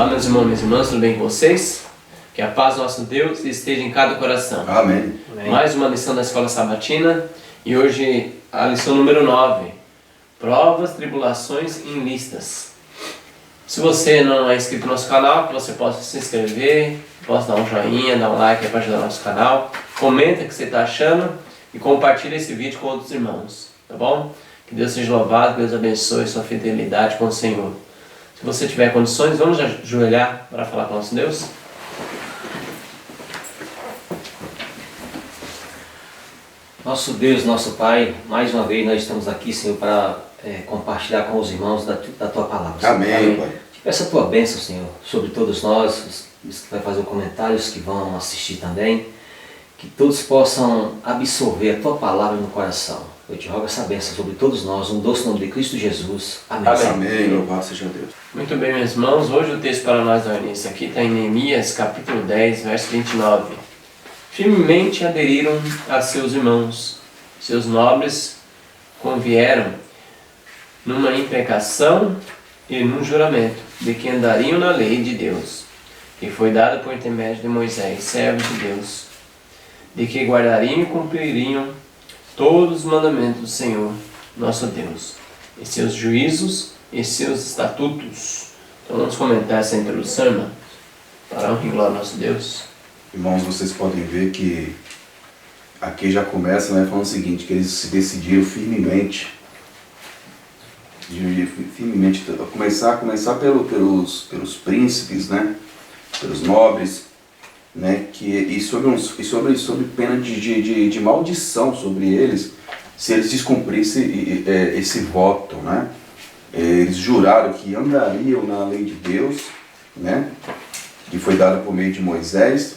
Olá, meus irmãos e minhas irmãs, tudo bem com vocês? Que a paz do nosso Deus esteja em cada coração. Amém. Mais uma lição da Escola Sabatina e hoje a lição número 9. Provas, tribulações e listas. Se você não é inscrito no nosso canal, que você possa se inscrever, possa dar um joinha, dar um like para ajudar o nosso canal. Comenta o que você está achando e compartilha esse vídeo com outros irmãos, tá bom? Que Deus seja louvado, que Deus abençoe sua fidelidade com o Senhor. Se você tiver condições, vamos ajoelhar para falar com o nosso Deus? Nosso Deus, nosso Pai, mais uma vez nós estamos aqui, Senhor, para compartilhar com os irmãos da Tua Palavra. Senhor. Amém, Pai. Te peço a Tua bênção, Senhor, sobre todos nós, os que vai fazer o comentário, os que vão assistir também, que todos possam absorver a Tua Palavra no coração. Eu te rogo essa bênção sobre todos nós, no doce nome de Cristo Jesus. Amém. Amém, louvado seja Deus. Muito bem, meus irmãos, hoje o texto para nós dar início aqui está em Neemias, capítulo 10, verso 29. Firmemente aderiram a seus irmãos, seus nobres convieram numa imprecação e num juramento de que andariam na lei de Deus, que foi dada por intermédio de Moisés, servo de Deus, de que guardariam e cumpririam todos os mandamentos do Senhor, nosso Deus, e seus juízos e seus estatutos. Então vamos comentar essa introdução, irmão, para a honra e glória ao nosso Deus. Irmãos, vocês podem ver que aqui já começa, né, falando o seguinte, que eles se decidiram firmemente, começar pelos príncipes, né, pelos nobres, né, e sobre pena de maldição sobre eles, se eles descumprissem esse voto, né. Eles juraram que andariam na lei de Deus, né, que foi dada por meio de Moisés,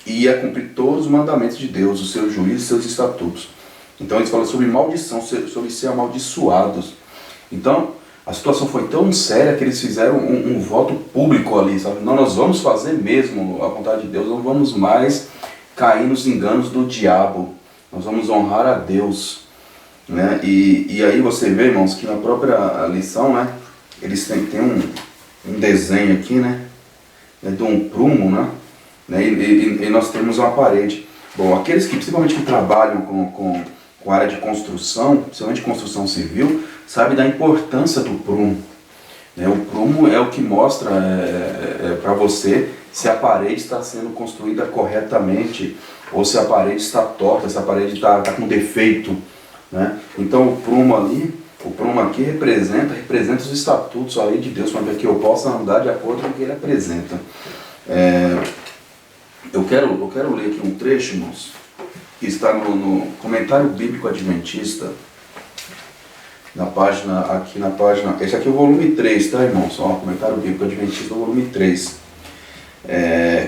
e ia cumprir todos os mandamentos de Deus, os seus juízos e seus estatutos. Então eles falam sobre maldição, sobre ser amaldiçoados. Então a situação foi tão séria que eles fizeram um voto público ali, sabe? Não, nós vamos fazer mesmo a vontade de Deus, não vamos mais cair nos enganos do diabo, nós vamos honrar a Deus, né? E aí você vê, irmãos, que na própria lição, né, eles têm um desenho aqui, né, de um prumo, né? E nós temos uma parede. Bom, aqueles que principalmente que trabalham com a área de construção, principalmente construção civil, sabem da importância do prumo. O prumo é o que mostra para você se a parede está sendo construída corretamente ou se a parede está torta, se a parede está com defeito, né? Então o prumo aqui representa os estatutos, a lei de Deus, para que eu possa andar de acordo com o que ele apresenta. Eu quero ler aqui um trecho, irmãos, que está no Comentário Bíblico Adventista, na página, esse aqui é o volume 3, tá, irmãos? Ó, Comentário Bíblico Adventista, volume 3,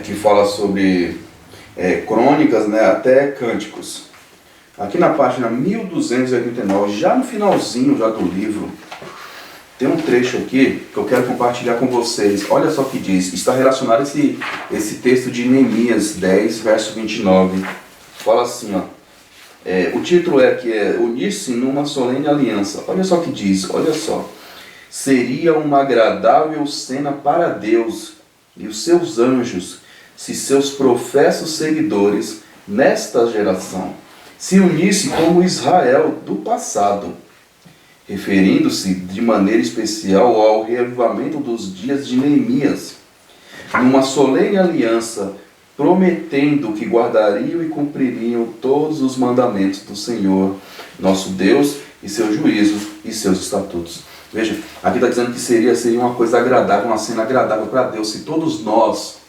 que fala sobre crônicas, né, até cânticos. Aqui na página 1289, já no finalzinho já do livro, tem um trecho aqui que eu quero compartilhar com vocês. Olha só o que diz. Está relacionado esse texto de Neemias 10, verso 29. Fala assim, ó. O título unir-se numa solene aliança. Olha só o que diz. Olha só. Seria uma agradável cena para Deus e os seus anjos se seus professos seguidores nesta geração se unissem como Israel do passado, referindo-se de maneira especial ao reavivamento dos dias de Neemias, numa solene aliança, prometendo que guardariam e cumpririam todos os mandamentos do Senhor, nosso Deus, e seus juízos e seus estatutos. Veja, aqui está dizendo que seria uma coisa agradável, uma cena agradável para Deus, se todos nós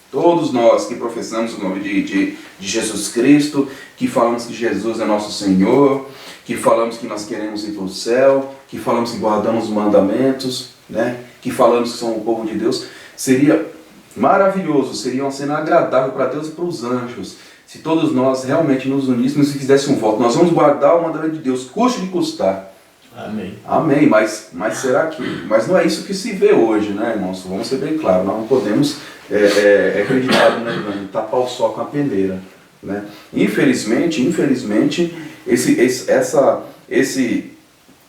que professamos o nome de Jesus Cristo, que falamos que Jesus é nosso Senhor, que falamos que nós queremos ir para o céu, que falamos que guardamos os mandamentos, né? Que falamos que somos o povo de Deus, seria maravilhoso, seria uma cena agradável para Deus e para os anjos, se todos nós realmente nos uníssemos e fizéssemos um voto. Nós vamos guardar o mandamento de Deus, custe de custar. Amém. Amém, mas será que... Mas não é isso que se vê hoje, né, irmãos? Vamos ser bem claros, nós não podemos acreditar, né, tapar o sol com a peneira, né? Infelizmente,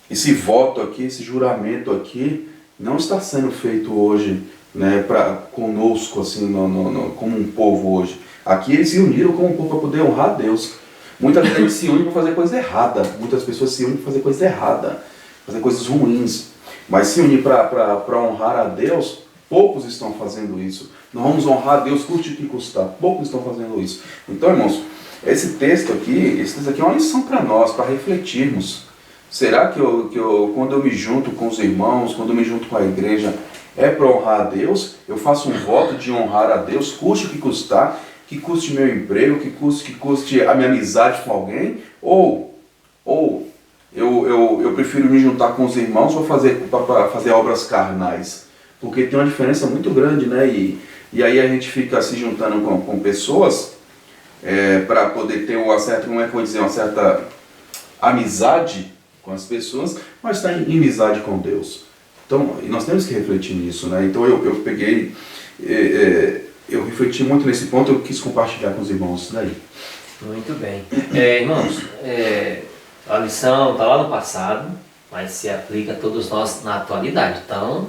esse voto aqui, esse juramento aqui, não está sendo feito hoje né, conosco, assim, como um povo hoje. Aqui eles se uniram como um povo para poder honrar a Deus. Muitas vezes eles se unem para fazer coisa errada. Muitas pessoas se unem para fazer coisa errada, fazer coisas ruins. Mas se unir para honrar a Deus, poucos estão fazendo isso. Nós vamos honrar a Deus, custe o que custar. Poucos estão fazendo isso. Então, irmãos, esse texto aqui é uma lição para nós, para refletirmos. Será que quando eu me junto com os irmãos, quando eu me junto com a igreja, é para honrar a Deus? Eu faço um voto de honrar a Deus, custe o que custar, que custe meu emprego, que custe a minha amizade com alguém? Ou eu prefiro me juntar com os irmãos para fazer obras carnais? Porque tem uma diferença muito grande, né? E aí a gente fica se juntando com pessoas para poder ter uma certa, como é que eu vou dizer, uma certa amizade com as pessoas, mas está em inimizade com Deus. Então, nós temos que refletir nisso, né? Então eu peguei, eu refleti muito nesse ponto, eu quis compartilhar com os irmãos isso daí. Muito bem. Irmãos, a lição está lá no passado, mas se aplica a todos nós na atualidade. Então,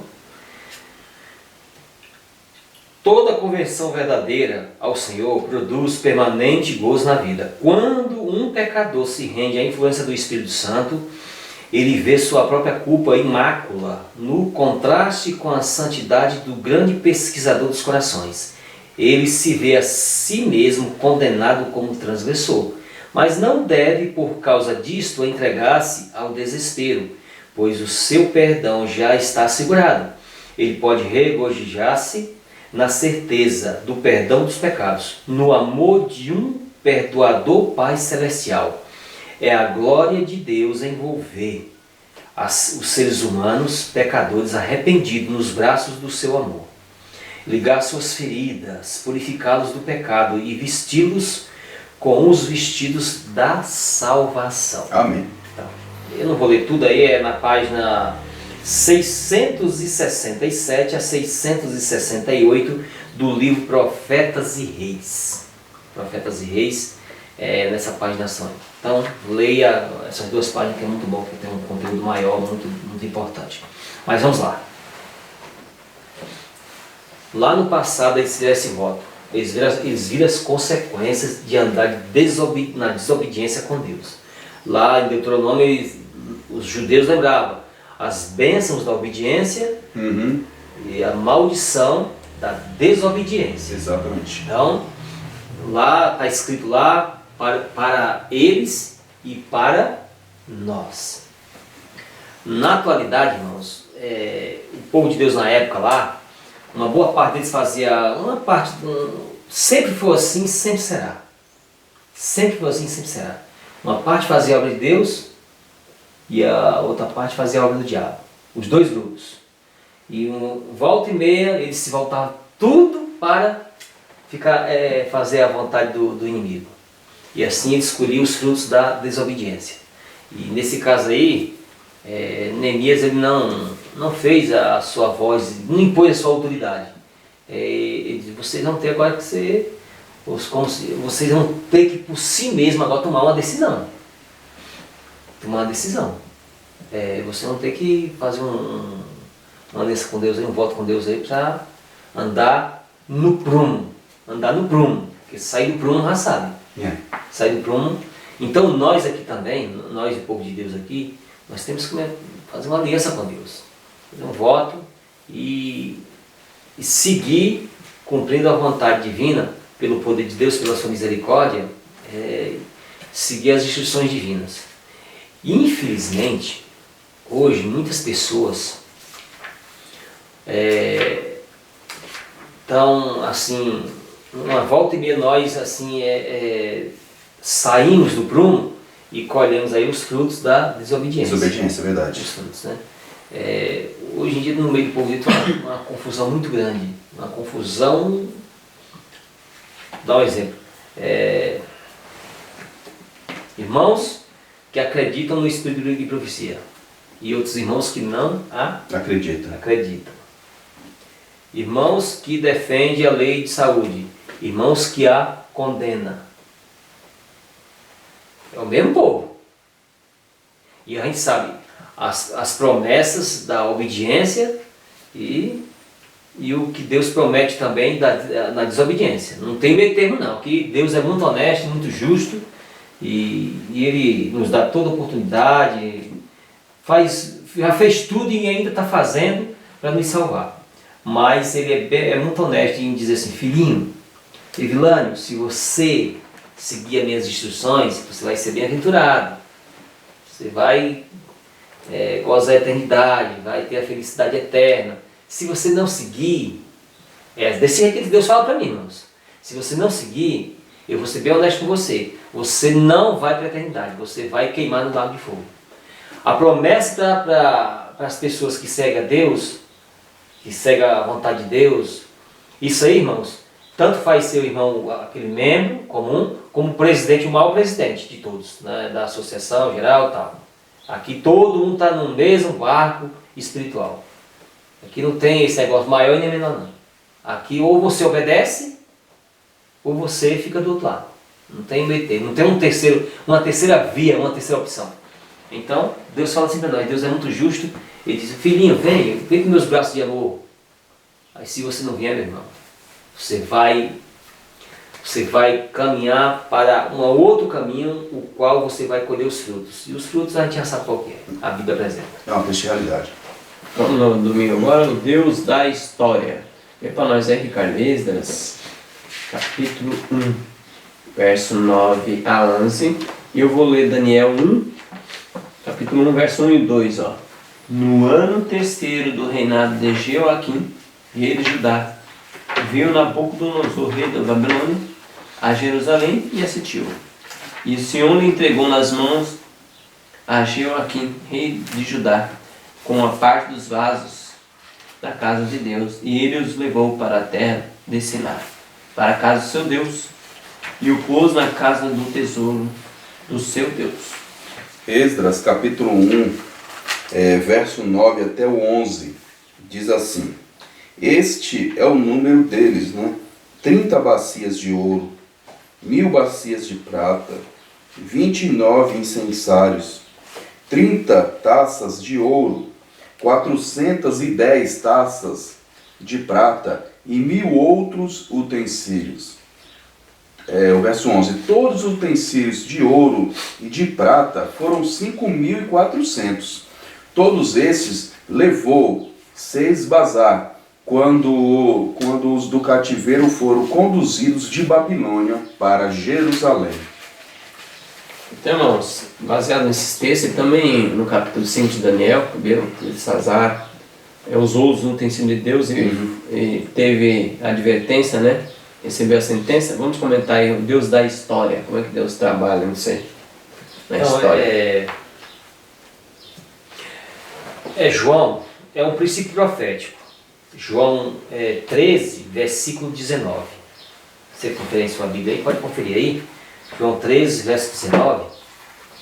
toda conversão verdadeira ao Senhor produz permanente gozo na vida. Quando um pecador se rende à influência do Espírito Santo, ele vê sua própria culpa e mácula no contraste com a santidade do grande pesquisador dos corações. Ele se vê a si mesmo condenado como transgressor, mas não deve, por causa disto, entregar-se ao desespero, pois o seu perdão já está assegurado. Ele pode regozijar-se na certeza do perdão dos pecados, no amor de um perdoador Pai Celestial. É a glória de Deus envolver os seres humanos, pecadores arrependidos, nos braços do seu amor. Ligar suas feridas, purificá-los do pecado e vesti-los com os vestidos da salvação. Amém. Então, eu não vou ler tudo aí, é na página 667 a 668 do livro Profetas e Reis. Profetas e Reis, nessa paginação aí. Então, leia essas duas páginas que é muito bom, que tem um conteúdo maior, muito importante. Mas vamos lá. Lá no passado eles fizeram esse voto. Eles viram as consequências de andar na desobediência com Deus. Lá em Deuteronômio, os judeus lembravam as bênçãos da obediência e a maldição da desobediência. Exatamente. Então, lá está escrito lá para eles e para nós. Na atualidade, irmãos, o povo de Deus na época lá, uma boa parte deles fazia, sempre foi assim, sempre será. Sempre foi assim, sempre será. Uma parte fazia a obra de Deus e a outra parte fazia a obra do diabo. Os dois grupos. E volta e meia eles se voltavam tudo para fazer a vontade do inimigo. E assim eles colhiam os frutos da desobediência. E nesse caso aí, Neemias ele não fez a sua voz, não impôs a sua autoridade. Ele disse, vocês vão ter agora que ser, vocês vão ter que por si mesmo agora tomar uma decisão. Tomar uma decisão. Vocês vão ter que fazer uma aliança com Deus aí, um voto com Deus aí para andar no prumo. Andar no prumo. Porque sair do prumo já sabe. Sair do prumo. Então nós aqui também, nós o povo de Deus aqui, nós temos que fazer uma aliança com Deus. Fazer um voto e seguir cumprindo a vontade divina, pelo poder de Deus, pela sua misericórdia, seguir as instruções divinas. E, infelizmente, hoje muitas pessoas estão assim, uma volta e meia nós assim, saímos do prumo e colhemos aí os frutos da desobediência. Desobediência, é verdade. Os frutos, né? Hoje em dia no meio do povo tem uma confusão muito grande. Uma confusão. Dá um exemplo. Irmãos que acreditam no espírito de profecia e outros irmãos que não acreditam. Irmãos que defendem a lei de saúde, irmãos que a condenam. É o mesmo povo. E a gente sabe as promessas da obediência e e o que Deus promete também na desobediência. Não tem meio termo não, que Deus é muito honesto, muito justo e Ele nos dá toda oportunidade, já fez tudo e ainda está fazendo para nos salvar. Mas Ele é muito honesto em dizer assim, filhinho, Evilânio, se você seguir as minhas instruções, você vai ser bem-aventurado, você vai gozar a eternidade, vai ter a felicidade eterna. Se você não seguir, desse jeito que Deus fala para mim, irmãos. Se você não seguir, eu vou ser bem honesto com você. Você não vai para a eternidade, você vai queimar no lago de fogo. A promessa para as pessoas que seguem a Deus, que seguem a vontade de Deus, isso aí, irmãos, tanto faz ser o irmão, aquele membro comum, como o presidente, o maior presidente de todos, né, da associação geral e tal. Aqui todo mundo está no mesmo barco espiritual. Aqui não tem esse negócio maior e nem menor não. Aqui ou você obedece, ou você fica do outro lado. Não tem meio termo, não tem uma terceira via, uma terceira opção. Então, Deus fala assim para nós, Deus é muito justo. Ele diz, filhinho, vem com meus braços de amor. Aí se você não vier, meu irmão, você vai caminhar para um outro caminho, o qual você vai colher os frutos. E os frutos a gente já sabe qual que é. A Bíblia apresenta. É uma triste realidade. Vamos no domingo agora, o Deus da história. Vem para nós aí, Ricardo Esdras, capítulo 1, verso 9 a 11. E eu vou ler Daniel 1, capítulo 1, verso 1 e 2. Ó. No ano terceiro do reinado de Jeoaquim, rei de Judá, veio Nabucodonosor, rei da Babilônia, a Jerusalém e a sitiou. E o Senhor lhe entregou nas mãos a Jeoaquim, rei de Judá, com a parte dos vasos da casa de Deus, e ele os levou para a terra de Siná, para a casa do seu Deus, e o pôs na casa do tesouro do seu Deus. Esdras, capítulo 1, verso 9 até o 11, diz assim: este é o número deles, né? 30 bacias de ouro, 1000 bacias de prata, 29 incensários, 30 taças de ouro, 410 taças de prata e 1000 outros utensílios. O verso 11. Todos os utensílios de ouro e de prata foram 5.400. Todos esses levou Sesbazar, quando os do cativeiro foram conduzidos de Babilônia para Jerusalém. Então, irmãos, baseado nesses textos, e também no capítulo 5 de Daniel, Belsazar usou os utensílios de Deus e teve a advertência, né? Recebeu a sentença. Vamos comentar aí o Deus da história. Como é que Deus trabalha, não sei, na história. João é um princípio profético. João 13, versículo 19. Você confere em sua Bíblia aí, pode conferir aí. João 13, verso 19,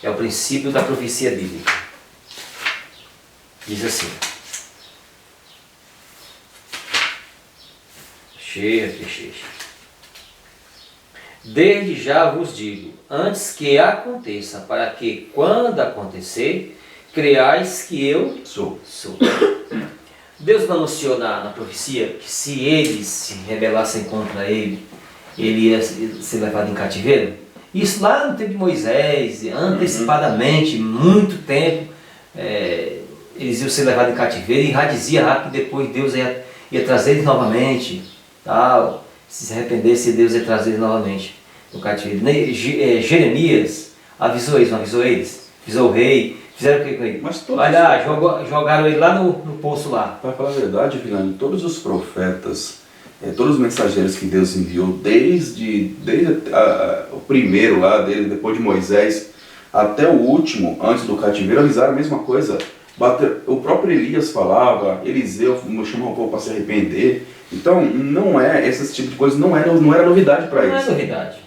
é o princípio da profecia bíblica. Diz assim. Cheia. Desde já vos digo, antes que aconteça, para que, quando acontecer, creais que eu sou. Deus não anunciou na profecia que se eles se rebelassem contra ele ia ser levado em cativeiro? Isso lá no tempo de Moisés, antecipadamente, muito tempo, eles iam ser levados em cativeiro e já dizia lá que depois Deus ia trazer eles novamente, tal. Se se arrependesse, Deus ia trazer eles novamente no cativeiro. Jeremias avisou eles, não avisou eles? Avisou o rei, fizeram o que com ele? Vai lá, jogaram ele lá no poço lá. Para falar a verdade, Vilani, todos os profetas, todos os mensageiros que Deus enviou, desde o primeiro lá dele, depois de Moisés, até o último, antes do cativeiro, avisaram a mesma coisa. O próprio Elias falava, Eliseu chamou o povo para se arrepender. Então, não é, esse tipo de coisa não era novidade para eles. Não é novidade.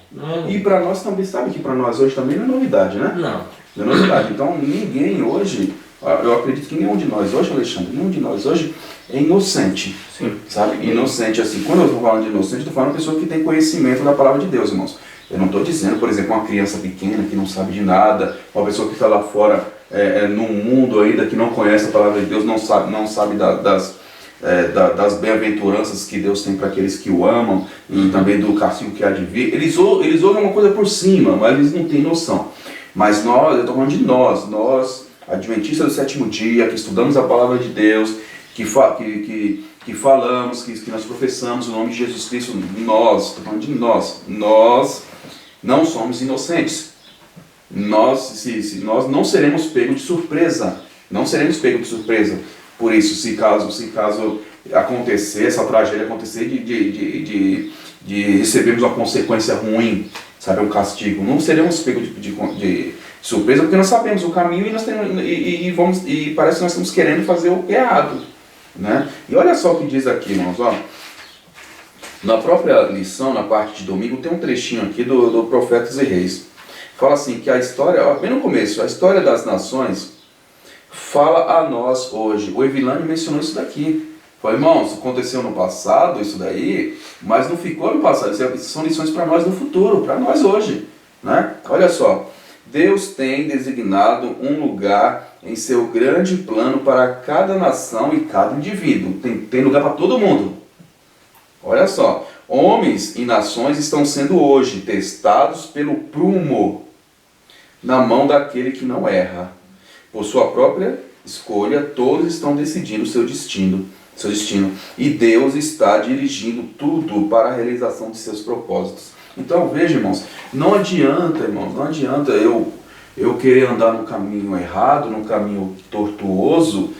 E para nós também, sabe que para nós hoje também não é novidade, né? Não. Não é novidade. Então, ninguém hoje, eu acredito que nenhum de nós hoje, Alexandre, nenhum de nós hoje é inocente. Sim. Sabe? Inocente, assim, quando eu estou falando de inocente, eu estou falando de pessoa que tem conhecimento da palavra de Deus, irmãos. Eu não estou dizendo, por exemplo, uma criança pequena que não sabe de nada, uma pessoa que está lá fora, num mundo ainda que não conhece a palavra de Deus, não sabe das bem-aventuranças que Deus tem para aqueles que o amam, e também do castigo que há de vir. Eles ouvem uma coisa por cima, mas eles não têm noção. Mas nós, eu estou falando de nós, adventistas do sétimo dia, que estudamos a palavra de Deus, que falamos, que nós professamos o nome de Jesus Cristo, estou falando de nós não somos inocentes. Nós não seremos pegos de surpresa. Não seremos pegos de surpresa. Por isso, se caso acontecer, essa tragédia acontecer, de recebermos uma consequência ruim, sabe, um castigo, não seremos pegos de surpresa, porque nós sabemos o caminho e parece que nós estamos querendo fazer o errado, né? E olha só o que diz aqui, irmãos, ó. Na própria lição, na parte de domingo, tem um trechinho aqui do Profetas e Reis. Fala assim, que a história, ó, bem no começo, a história das nações fala a nós hoje. O Evilani mencionou isso daqui. Falei, irmãos, aconteceu no passado isso daí, mas não ficou no passado. Isso são lições para nós no futuro, para nós hoje, né? Olha só, Deus tem designado um lugar em seu grande plano para cada nação e cada indivíduo. Tem lugar para todo mundo. Olha só, homens e nações estão sendo hoje testados pelo prumo na mão daquele que não erra. Por sua própria escolha, todos estão decidindo seu destino. E Deus está dirigindo tudo para a realização de seus propósitos. Então veja, irmãos, não adianta eu querer andar no caminho errado, no caminho tortuoso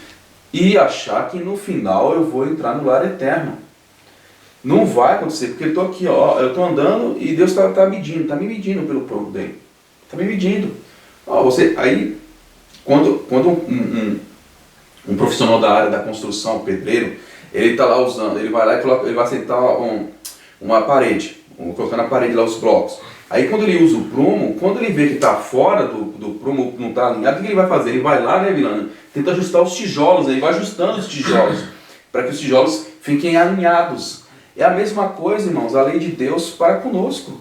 e achar que no final eu vou entrar no lar eterno. Não vai acontecer, porque eu estou aqui, ó, eu estou andando e Deus está me medindo pelo prumo dele. Está me medindo. Ó, aí, quando um profissional da área da construção, um pedreiro, ele está lá usando, ele vai lá e coloca, ele vai aceitar uma parede, colocando na parede lá os blocos. Aí quando ele usa o prumo, quando ele vê que está fora do prumo, não está alinhado, o que ele vai fazer? Ele vai lá, né, Vilana? Tenta ajustar os tijolos, ele vai ajustando os tijolos, para que os tijolos fiquem alinhados. É a mesma coisa, irmãos, a lei de Deus para conosco.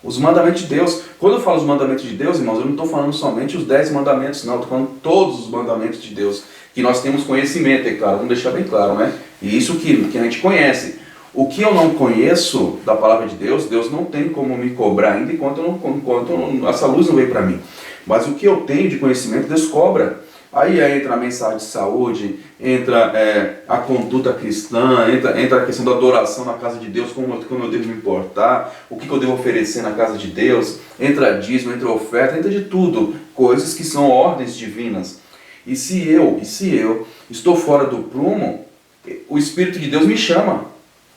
Os mandamentos de Deus. Quando eu falo os mandamentos de Deus, irmãos, eu não estou falando somente os 10 mandamentos, não. Estou falando todos os mandamentos de Deus. Que nós temos conhecimento, é claro. Vamos deixar bem claro, né? E isso que a gente conhece. O que eu não conheço da palavra de Deus, Deus não tem como me cobrar ainda enquanto essa luz não veio para mim. Mas o que eu tenho de conhecimento, Deus cobra. Aí entra a mensagem de saúde, entra a conduta cristã, entra a questão da adoração na casa de Deus, como eu devo me importar, o que eu devo oferecer na casa de Deus, entra dízimo, entra oferta, entra de tudo, coisas que são ordens divinas. E se eu estou fora do prumo, o Espírito de Deus me chama.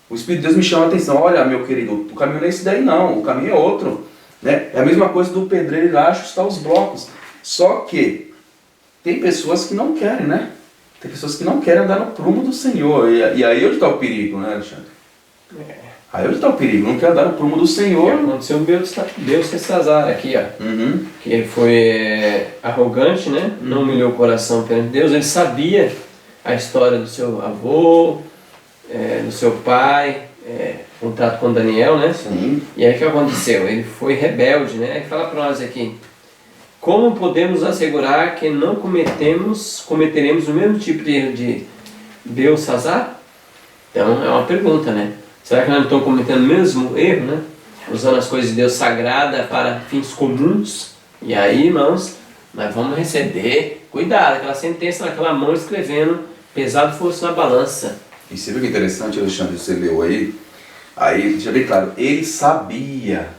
O Espírito de Deus me chama a atenção. Olha, meu querido, o caminho não é esse daí não, o caminho é outro. Né? É a mesma coisa do pedreiro ir lá ajustar os blocos. Só que tem pessoas que não querem, né? Tem pessoas que não querem andar no prumo do Senhor. E aí onde está o perigo, né, Alexandre? Aí onde está o perigo? Não quer andar no prumo do Senhor. Aconteceu o Beltesazar aqui, ó. Uhum. Que ele foi arrogante, né? Não humilhou o coração perante Deus. Ele sabia a história do seu avô, do seu pai, um trato com Daniel, né? Sim. E aí o que aconteceu? Ele foi rebelde, né? Aí fala para nós aqui. Como podemos assegurar que não cometeremos o mesmo tipo de erro de Beltesazar? Então é uma pergunta, né? Será que nós não estamos cometendo o mesmo erro, né? Usando as coisas de Deus sagrada para fins comuns? E aí, irmãos, nós vamos receber, cuidado, aquela sentença naquela mão escrevendo, pesado fosse na balança. E você viu que interessante, Alexandre, você leu aí? Aí, deixa bem claro, ele sabia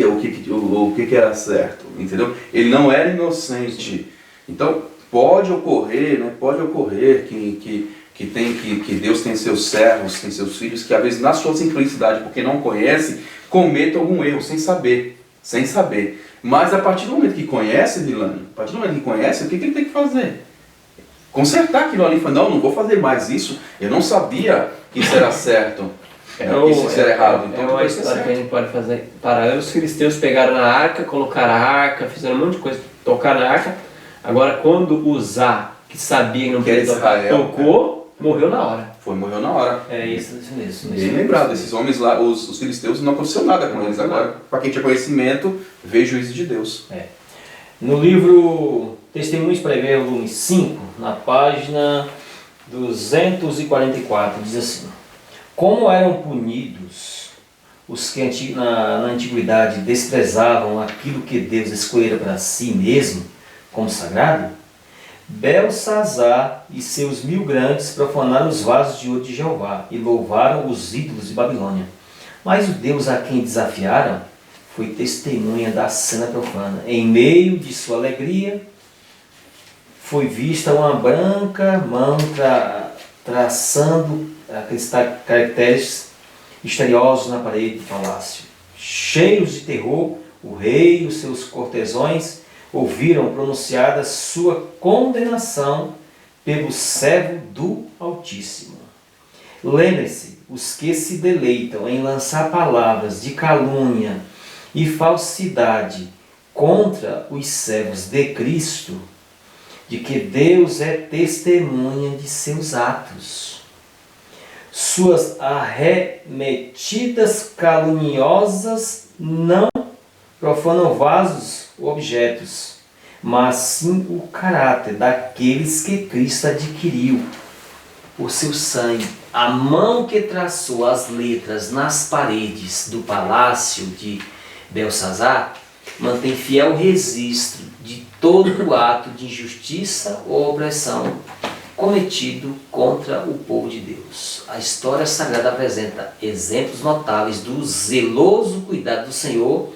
o que era certo, entendeu? Ele não era inocente. Então, pode ocorrer, né? Pode ocorrer que Deus tem seus servos, tem seus filhos, que às vezes na sua simplicidade, porque não conhece, cometam algum erro, sem saber. Mas a partir do momento que conhece, Vilani, a partir do momento que conhece, o que ele tem que fazer? Consertar aquilo ali, falar, não vou fazer mais isso, eu não sabia que isso era certo. Isso era errado. Então, uma história que a gente pode fazer paralelo. Os filisteus pegaram na arca, colocaram a arca, fizeram um monte de coisa, tocaram na arca. Agora, quando Uzá, que sabia que não podia tocar, tocou, morreu na hora. Morreu na hora. É isso mesmo. Bem lembrado, esses homens lá, os filisteus, não aconteceu nada com eles. Agora, para quem tinha conhecimento, veio o juízo de Deus. No livro Testemunhos para Ver, volume 5, na página 244 diz assim: como eram punidos os que na antiguidade desprezavam aquilo que Deus escolhera para si mesmo como sagrado, Belsazar e seus 1000 grandes profanaram os vasos de ouro de Jeová e louvaram os ídolos de Babilônia. Mas o Deus a quem desafiaram foi testemunha da cena profana. Em meio de sua alegria, foi vista uma branca mão traçando aqueles caracteres misteriosos na parede do palácio. Cheios de terror, o rei e os seus cortesões ouviram pronunciada sua condenação pelo servo do Altíssimo. Lembre-se, os que se deleitam em lançar palavras de calúnia e falsidade contra os servos de Cristo, de que Deus é testemunha de seus atos. Suas arremetidas caluniosas não profanam vasos ou objetos, mas sim o caráter daqueles que Cristo adquiriu por seu sangue. A mão que traçou as letras nas paredes do palácio de Belsazar mantém fiel registro de todo o ato de injustiça ou opressão cometido contra o povo de Deus. A história sagrada apresenta exemplos notáveis do zeloso cuidado do Senhor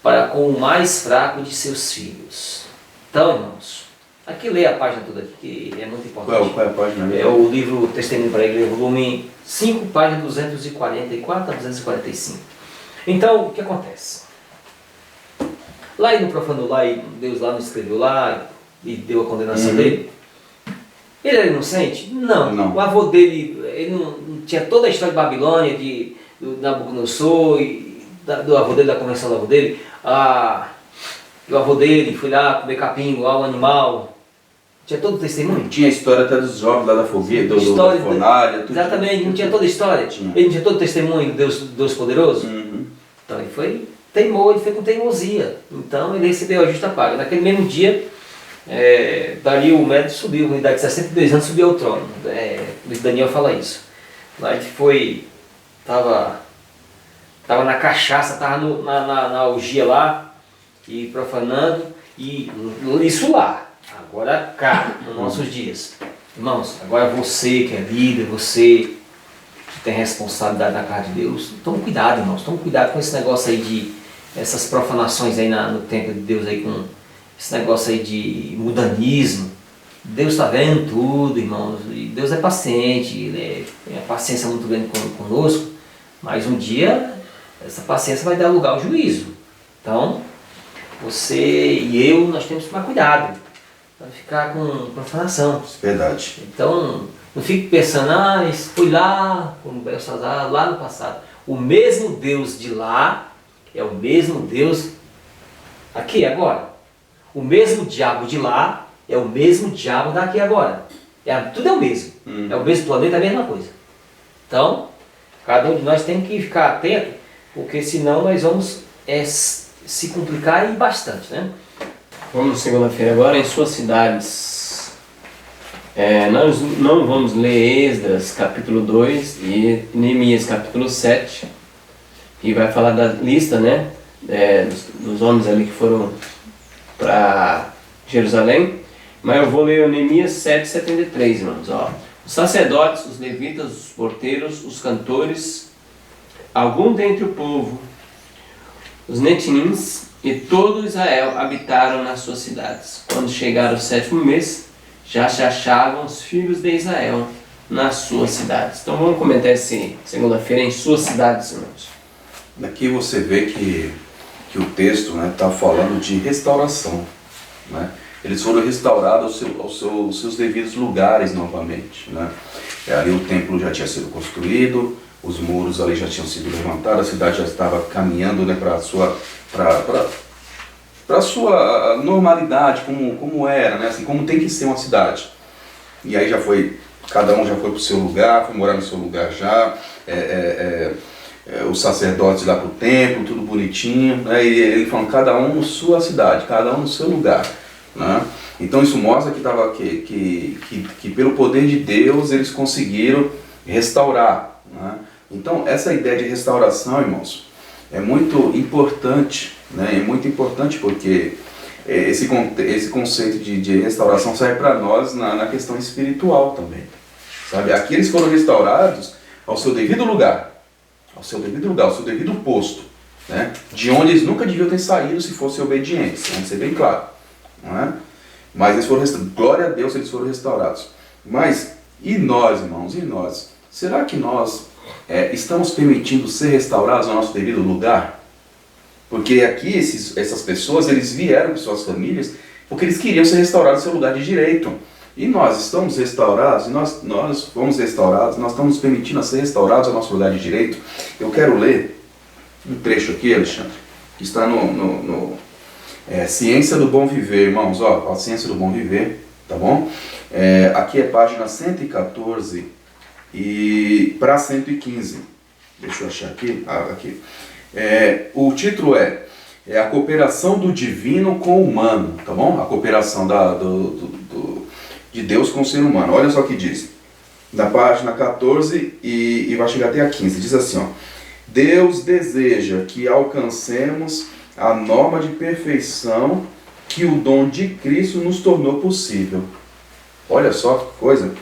para com o mais fraco de seus filhos. Então, irmãos, aqui lê a página toda aqui, que é muito importante. Qual é a página? É o livro Testemunho para a Igreja, volume 5, página 244 a 245. Então, o que acontece? Lá ele não profanou lá, e Deus lá não escreveu lá e deu a condenação dele. Ele era inocente? Não. O avô dele, ele não tinha toda a história de Babilônia, do Nabucodonosor, do avô dele, da conversão do avô dele. O avô dele foi lá comer capim, lá o animal. Tinha todo o testemunho? Tinha a história até dos jovens lá da fogueira, do fornalha, tudo. Exatamente, não tinha toda a história? Tinha. Ele não tinha todo o testemunho do Deus poderoso? Então ele foi teimoso, ele foi com teimosia. Então ele recebeu a justa paga. Naquele mesmo dia, Dario, o médico, subiu, com idade de 62 anos, subiu ao trono. Daniel fala isso. Lá ele foi, estava na cachaça, estava na orgia lá, e profanando, e isso lá. Agora cá, nos nossos dias. Irmãos, agora você que é líder, você que tem responsabilidade na casa de Deus, tome cuidado, irmãos, tome cuidado com esse negócio aí de, essas profanações aí no templo de Deus aí, com esse negócio aí de mudanismo. Deus está vendo tudo, irmãos, e Deus é paciente, Ele tem a paciência muito grande conosco, mas um dia essa paciência vai dar lugar ao juízo. Então, você e eu, nós temos que tomar cuidado para ficar com profanação. Verdade. Então, não fique pensando, isso foi lá, como Belsazar, lá no passado. O mesmo Deus de lá é o mesmo Deus aqui agora. O mesmo diabo de lá é o mesmo diabo daqui agora. Tudo é o mesmo. É o mesmo planeta, é a mesma coisa. Então, cada um de nós tem que ficar atento, porque senão nós vamos se complicar e bastante, né? Vamos segunda-feira agora, em suas cidades. Nós não vamos ler Esdras capítulo 2 e Neemias capítulo 7, e vai falar da lista, né, dos homens ali que foram para Jerusalém, mas eu vou ler o Neemias 7:73, irmãos. Os sacerdotes, os levitas, os porteiros, os cantores, algum dentre o povo, os netinins e todo Israel habitaram nas suas cidades. Quando chegaram o 7º mês, já se achavam os filhos de Israel nas suas cidades. Então vamos comentar esse segunda-feira em suas cidades, irmãos. Daqui você vê que o texto está falando de restauração. Né? Eles foram restaurados aos seus devidos lugares novamente. Né? Ali o templo já tinha sido construído, os muros ali já tinham sido levantados, a cidade já estava caminhando, né, para a sua normalidade, como era, né, assim, como tem que ser uma cidade. E aí cada um já foi para o seu lugar, foi morar no seu lugar já, os sacerdotes lá para o templo, tudo bonitinho, né, e ele falando, cada um na sua cidade, cada um no seu lugar. né? Então isso mostra que pelo poder de Deus eles conseguiram restaurar, né? Então essa ideia de restauração, irmãos, é muito importante, né? É muito importante porque esse conceito de restauração serve para nós na questão espiritual também, sabe? Aqui eles foram restaurados ao seu devido lugar, ao seu devido posto, né? De onde eles nunca deviam ter saído se fossem obedientes, vamos ser bem claro, não é? Mas eles foram glória a Deus, eles foram restaurados. Mas e nós, irmãos, e nós? Será que nós estamos permitindo ser restaurados ao nosso devido lugar? Porque aqui essas pessoas, eles vieram com suas famílias porque eles queriam ser restaurados no seu lugar de direito. E nós estamos restaurados, e nós fomos restaurados, nós estamos permitindo ser restaurados ao nosso lugar de direito. Eu quero ler um trecho aqui, Alexandre, que está no Ciência do Bom Viver, irmãos. Ó, a Ciência do Bom Viver, tá bom? Aqui é página 114 e para 115. Deixa eu achar aqui. Aqui. O título é A Cooperação do Divino com o Humano, tá bom? A cooperação de Deus com o ser humano. Olha só o que diz. Na página 14 e vai chegar até a 15. Diz assim, ó. Deus deseja que alcancemos a norma de perfeição que o dom de Cristo nos tornou possível. Olha só que coisa.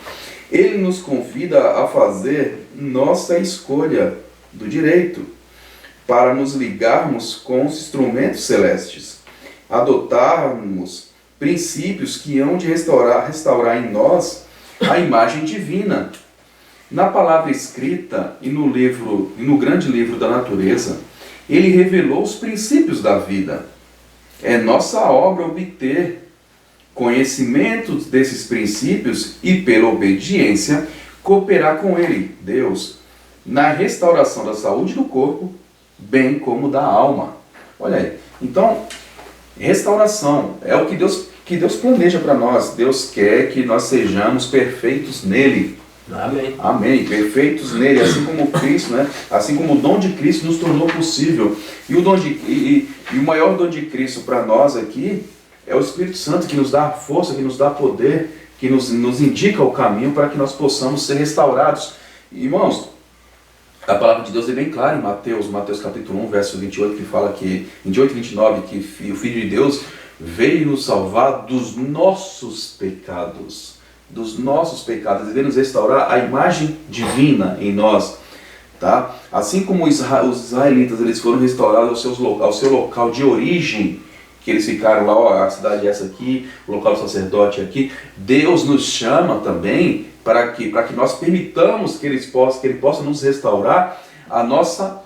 Ele nos convida a fazer nossa escolha do direito, para nos ligarmos com os instrumentos celestes, adotarmos princípios que hão de restaurar em nós a imagem divina. Na palavra escrita e no grande livro da natureza, ele revelou os princípios da vida. É nossa obra obter conhecimento desses princípios e, pela obediência, cooperar com ele, Deus, na restauração da saúde do corpo, bem como da alma. Olha aí. Então, restauração é o que Deus planeja para nós. Deus quer que nós sejamos perfeitos nele. Amém. Amém. Perfeitos nele, assim como Cristo, né? Assim como o dom de Cristo nos tornou possível. E o maior dom de Cristo para nós aqui é o Espírito Santo, que nos dá força, que nos dá poder, que nos indica o caminho para que nós possamos ser restaurados. Irmãos, a palavra de Deus é bem clara em Mateus capítulo 1, verso 28, que fala que, 28 e 29, que o Filho de Deus veio nos salvar dos nossos pecados. Dos nossos pecados, ele veio nos restaurar a imagem divina em nós. Tá? Assim como os israelitas eles foram restaurados ao seu local de origem, que eles ficaram lá, ó, a cidade é essa aqui, o local do sacerdote é aqui, Deus nos chama também para que nós permitamos que ele possa nos restaurar a nossa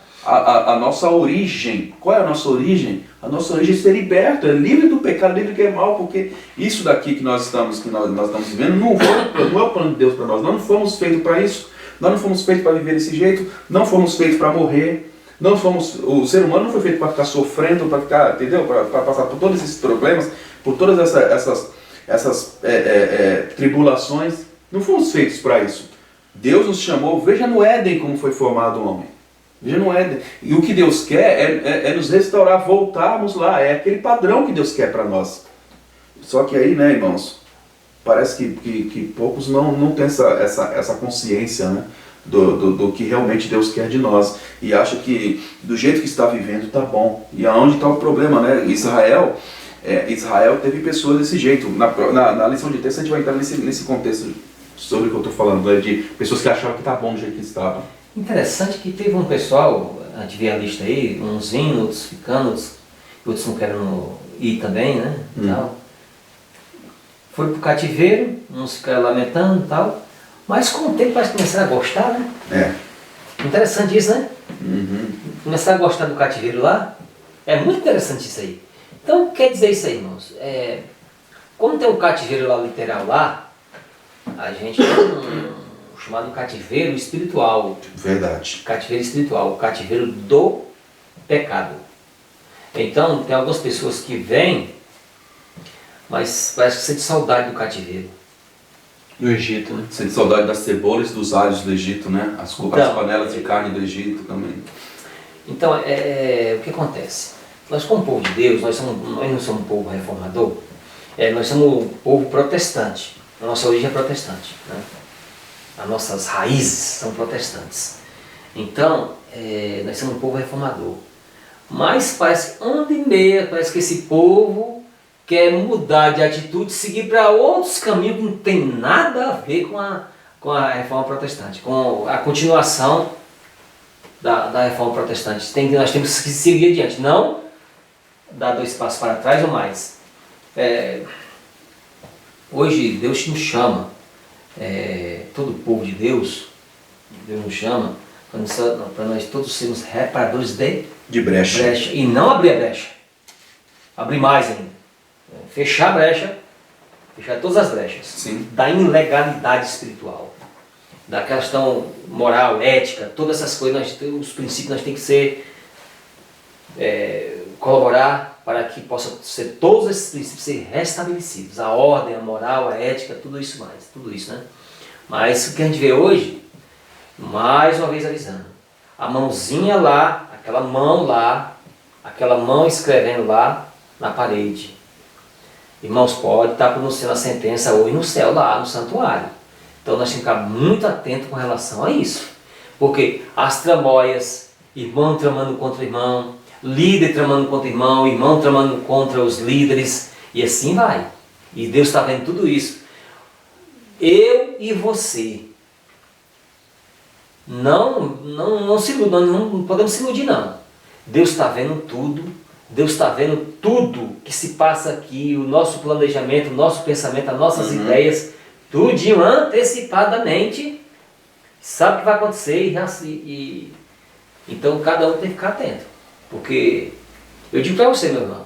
origem. Qual é a nossa origem? A nossa origem é ser liberto, é livre do pecado, livre do que é mal, porque isso daqui que nós estamos vivendo não é o plano de Deus para nós. Nós não fomos feitos para isso, nós não fomos feitos para viver desse jeito, não fomos feitos para morrer. O ser humano não foi feito para ficar sofrendo, para ficar, entendeu? Para passar por todos esses problemas, por todas essas tribulações. Não fomos feitos para isso. Deus nos chamou, veja no Éden como foi formado o homem. Veja no Éden. E o que Deus quer é nos restaurar, voltarmos lá. É aquele padrão que Deus quer para nós. Só que aí, né, irmãos, parece que poucos não têm essa consciência, né? Do que realmente Deus quer de nós, e acha que do jeito que está vivendo está bom. E aonde está o problema, né? Israel teve pessoas desse jeito. Na lição de texto a gente vai entrar nesse contexto sobre o que eu estou falando, né? De pessoas que achavam que está bom do jeito que estava. Interessante que teve um pessoal, a gente vê a lista aí, uns indo, outros ficando, outros não querem ir também, né? Tal. Foi para o cativeiro, uns ficaram lamentando e tal. Mas com o tempo parece começar a gostar, né? Interessante isso, né? Uhum. Começar a gostar do cativeiro lá. É muito interessante isso aí. Então, o que quer dizer isso aí, irmãos? Como tem um cativeiro lá literal lá, a gente tem um chamado cativeiro espiritual. Verdade. Cativeiro espiritual, o cativeiro do pecado. Então, tem algumas pessoas que vêm, mas parece que sente saudade do cativeiro. Do Egito, né? Sente saudade das cebolas e dos alhos do Egito, né? As panelas de carne do Egito também. Então, o que acontece? Nós, como povo de Deus, nós não somos um povo reformador. Nós somos um povo protestante. A nossa origem é protestante, né? As nossas raízes são protestantes. Então, nós somos um povo reformador. Mas parece que anda e meia, parece que esse povo quer mudar de atitude, seguir para outros caminhos que não tem nada a ver com a reforma protestante, com a continuação da reforma protestante. Nós temos que seguir adiante, não dar 2 passos para trás ou mais. Hoje Deus nos chama, todo o povo de Deus nos chama para nós todos sermos reparadores De brecha. e não abrir a brecha, abrir mais ainda, fechar a brecha, fechar todas as brechas. Sim. Da ilegalidade espiritual, da questão moral, ética, todas essas coisas, os princípios nós temos que ser, colaborar para que possam ser todos esses princípios ser restabelecidos, a ordem, a moral, a ética, tudo isso mais, tudo isso, né? Mas o que a gente vê hoje, mais uma vez avisando, a mãozinha lá, aquela mão escrevendo lá na parede. Irmãos, pode estar pronunciando a sentença hoje no céu, lá no santuário. Então nós temos que ficar muito atentos com relação a isso. Porque as tramóias, irmão tramando contra irmão, líder tramando contra irmão tramando contra os líderes, e assim vai. E Deus está vendo tudo isso. Eu e você. Não se iludam, não podemos se iludir não. Deus está vendo tudo, Deus está vendo tudo que se passa aqui, o nosso planejamento, o nosso pensamento, as nossas ideias, tudinho antecipadamente, sabe o que vai acontecer então cada um tem que ficar atento. Porque eu digo para você, meu irmão,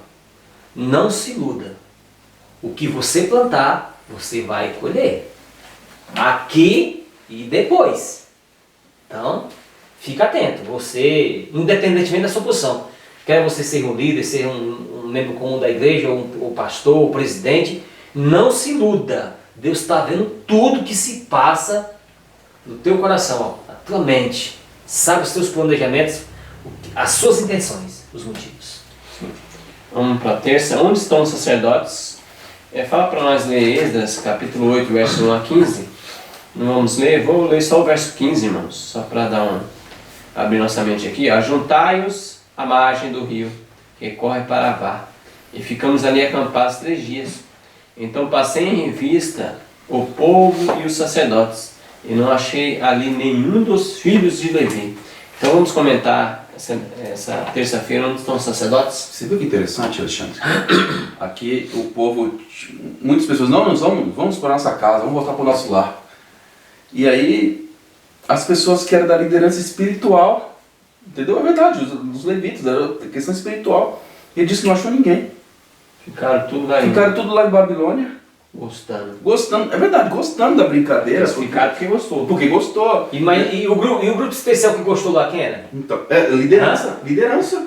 não se iluda. O que você plantar, você vai colher. Aqui e depois. Então, fica atento. Você, independentemente da sua posição, quer você ser um líder, ser um membro comum da igreja, ou pastor, ou presidente, não se iluda. Deus está vendo tudo que se passa no teu coração, na tua mente. Sabe os teus planejamentos, as suas intenções, os motivos. Vamos para a terça. Onde estão os sacerdotes? Fala para nós ler Esdras, capítulo 8, verso 1 a 15. Não vamos ler, vou ler só o verso 15, irmãos, só para abrir nossa mente aqui. Ajuntai-os à margem do rio, que corre para Avá, e ficamos ali acampados 3 dias. Então passei em revista o povo e os sacerdotes, e não achei ali nenhum dos filhos de Levi. Então vamos comentar essa terça-feira onde estão os sacerdotes. Você viu que interessante, Alexandre? Aqui o povo, muitas pessoas, não, vamos para a nossa casa, vamos voltar para o nosso lar. E aí, as pessoas que eram da liderança espiritual, entendeu? É verdade, os levitas, era questão espiritual. Ele disse que não achou ninguém. Ficaram tudo lá em Babilônia. Gostando. É verdade, gostando da brincadeira. Eles ficaram porque gostou. Porque gostou. E o grupo especial que gostou lá, quem era? Então, liderança.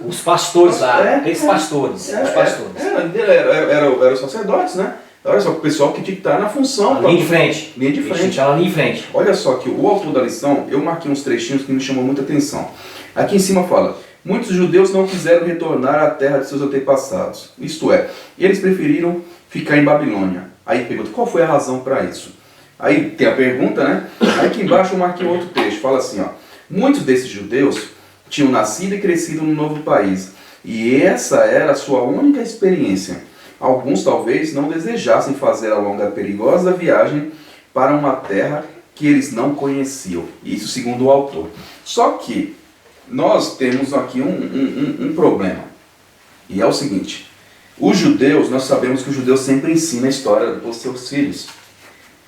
Os pastores lá, aqueles pastores. Os pastores. Eram os sacerdotes, né? Olha só, o pessoal que tinha que estar na função. Linha de frente. Linha de frente. Linha de frente. Olha só que o autor da lição, eu marquei uns trechinhos que me chamou muita atenção. Aqui em cima fala: muitos judeus não quiseram retornar à terra de seus antepassados. Isto é, eles preferiram ficar em Babilônia. Aí pergunta, qual foi a razão para isso? Aí tem a pergunta, né? Aí aqui embaixo eu marquei outro texto, fala assim, ó. Muitos desses judeus tinham nascido e crescido no novo país, e essa era a sua única experiência. Alguns talvez não desejassem fazer a longa e perigosa viagem para uma terra que eles não conheciam. Isso segundo o autor. Só que nós temos aqui um problema. E é o seguinte. Os judeus, nós sabemos que os judeus sempre ensinam a história para os seus filhos.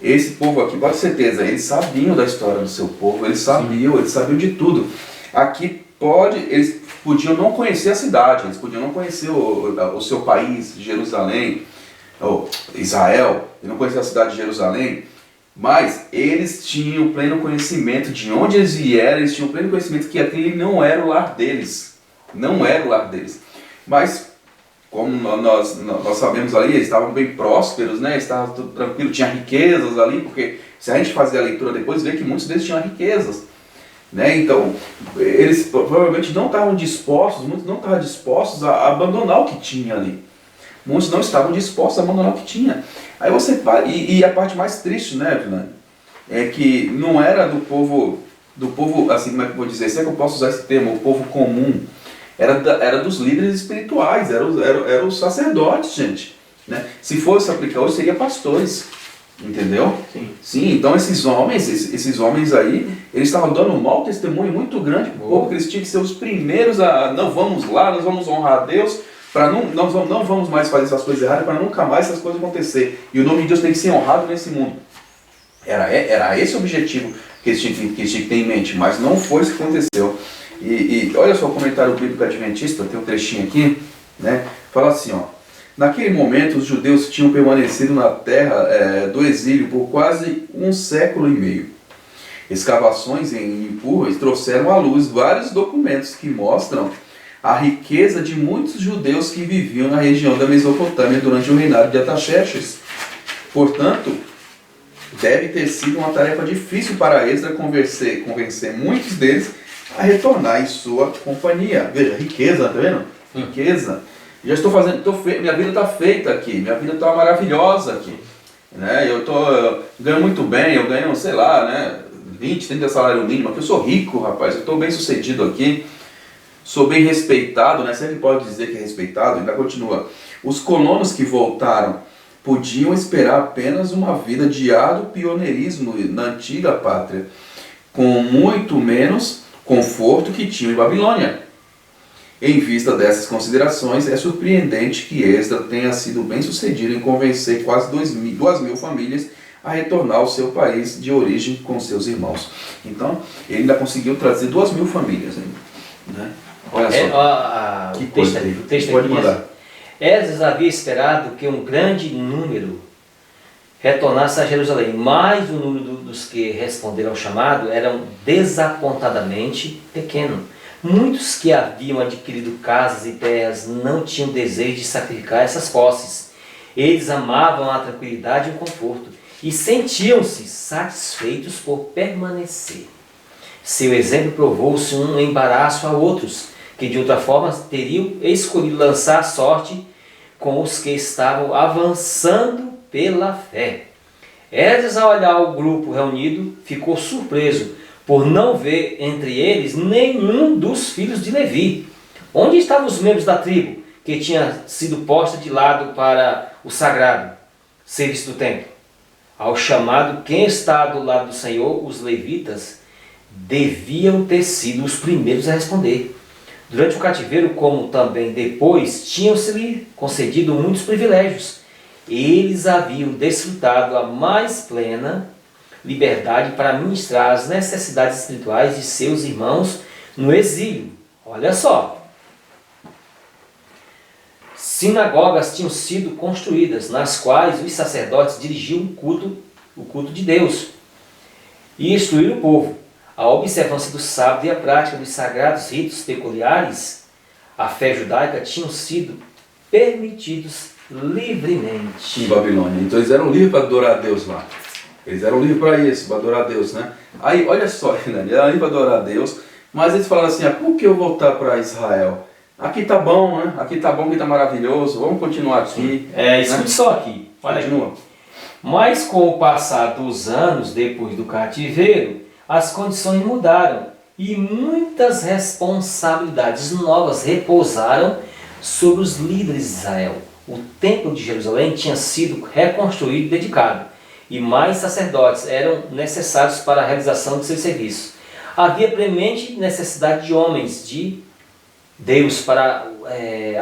Esse povo aqui, pode ter certeza, eles sabiam da história do seu povo, eles sabiam de tudo. Aqui eles podiam não conhecer a cidade, eles podiam não conhecer o seu país, Jerusalém, ou Israel, eles não conheciam a cidade de Jerusalém, mas eles tinham pleno conhecimento de onde eles vieram, eles tinham pleno conhecimento que aquele não era o lar deles. Não era o lar deles. Mas como nós sabemos ali, eles estavam bem prósperos, né? Estavam tudo tranquilo, tinha riquezas ali, porque se a gente fazer a leitura depois, vê que muitos deles tinham riquezas, né? Então, eles provavelmente não estavam dispostos, muitos não estavam dispostos a abandonar o que tinha ali. Muitos não estavam dispostos a abandonar o que tinha. Aí você e a parte mais triste, né, Vilani, é que não era do povo, assim, como é que eu vou dizer, se é que eu posso usar esse termo, o povo comum, era dos líderes espirituais, era os sacerdotes, gente. Né? Se fosse aplicar hoje, seria pastores. Entendeu? Sim. Sim, então esses homens aí, eles estavam dando um mau testemunho muito grande para o povo, que eles tinham que ser os primeiros a, não vamos lá, nós vamos honrar a Deus, não vamos mais fazer essas coisas erradas, para nunca mais essas coisas acontecer. E o nome de Deus tem que ser honrado nesse mundo. Era esse o objetivo que eles tinham que ter em mente, mas não foi isso que aconteceu. E olha só o comentário bíblico adventista, tem um trechinho aqui, né? Fala assim, ó. Naquele momento, os judeus tinham permanecido na terra do exílio por quase 1 século e meio. Escavações em Nippur trouxeram à luz vários documentos que mostram a riqueza de muitos judeus que viviam na região da Mesopotâmia durante o reinado de Artaxerxes. Portanto, deve ter sido uma tarefa difícil para Esdras convencer muitos deles a retornar em sua companhia. Veja, riqueza, tá vendo? Riqueza. Já estou fazendo, minha vida está feita aqui, minha vida está maravilhosa aqui. Né? Eu ganho muito bem, eu ganho, sei lá, né, 20, 30 salário mínimo, aqui eu sou rico, rapaz, eu estou bem sucedido aqui, sou bem respeitado, né? Sempre pode dizer que é respeitado, ainda continua. Os colonos que voltaram podiam esperar apenas uma vida de árduo pioneirismo na antiga pátria, com muito menos conforto que tinham em Babilônia. Em vista dessas considerações, é surpreendente que Esdras tenha sido bem sucedido em convencer quase 2.000 famílias a retornar ao seu país de origem com seus irmãos. Então, ele ainda conseguiu trazer 2.000 famílias. Né? Olha só, que coisa. O texto pode aqui mandar. Esdras havia esperado que um grande número retornasse a Jerusalém, mas o número dos que responderam ao chamado eram desapontadamente pequeno. Muitos que haviam adquirido casas e terras não tinham desejo de sacrificar essas posses. Eles amavam a tranquilidade e o conforto e sentiam-se satisfeitos por permanecer. Seu exemplo provou-se um embaraço a outros, que de outra forma teriam escolhido lançar a sorte com os que estavam avançando pela fé. Esdras, ao olhar o grupo reunido, ficou surpreso por não ver entre eles nenhum dos filhos de Levi. Onde estavam os membros da tribo que tinha sido posta de lado para o sagrado serviço do templo? Ao chamado quem está do lado do Senhor, os levitas deviam ter sido os primeiros a responder. Durante o cativeiro, como também depois, tinham-se-lhe concedido muitos privilégios. Eles haviam desfrutado a mais plena liberdade para ministrar as necessidades espirituais de seus irmãos no exílio. Olha só. Sinagogas tinham sido construídas, nas quais os sacerdotes dirigiam o culto de Deus e instruíram o povo. A observância do sábado e a prática dos sagrados ritos peculiares à fé judaica tinham sido permitidos livremente. Em Babilônia. Então eles eram livres para adorar a Deus lá. Eles eram livres para isso, para adorar a Deus, né? Aí, olha só, né? Eles eram livres para adorar a Deus, mas eles falaram assim, por que eu voltar para Israel? Aqui tá bom, né? Aqui tá bom, aqui tá maravilhoso, vamos continuar aqui. Escute, né? Só aqui. Olha, continua. Mas com o passar dos anos depois do cativeiro, as condições mudaram e muitas responsabilidades novas repousaram sobre os líderes de Israel. O templo de Jerusalém tinha sido reconstruído e dedicado, e mais sacerdotes eram necessários para a realização de seus serviços. Havia premente necessidade de homens de Deus para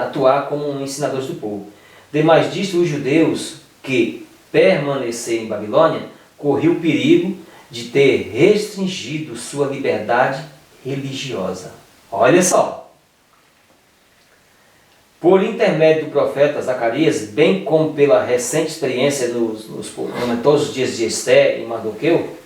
atuar como ensinadores do povo. Demais disto, os judeus que permaneceram em Babilônia corriam o perigo de ter restringido sua liberdade religiosa. Olha só! Por intermédio do profeta Zacarias, bem como pela recente experiência nos tormentosos dias de Esté e Mardoqueu,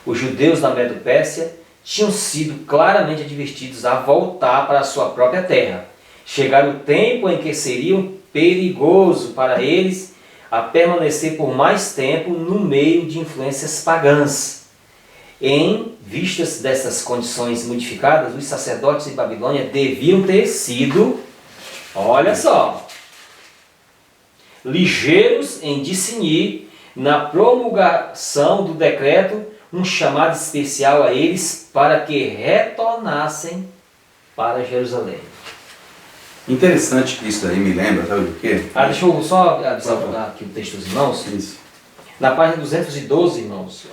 os judeus da Medo-Pérsia tinham sido claramente advertidos a voltar para a sua própria terra. Chegara o tempo em que seria perigoso para eles a permanecer por mais tempo no meio de influências pagãs. Em vistas dessas condições modificadas, os sacerdotes em Babilônia deviam ter sido, olha só, ligeiros em discernir, na promulgação do decreto, um chamado especial a eles para que retornassem para Jerusalém. Interessante que isso aí me lembra, sabe do quê? Deixa eu só avisar aqui o texto dos irmãos. Isso. Na página 212, irmãos,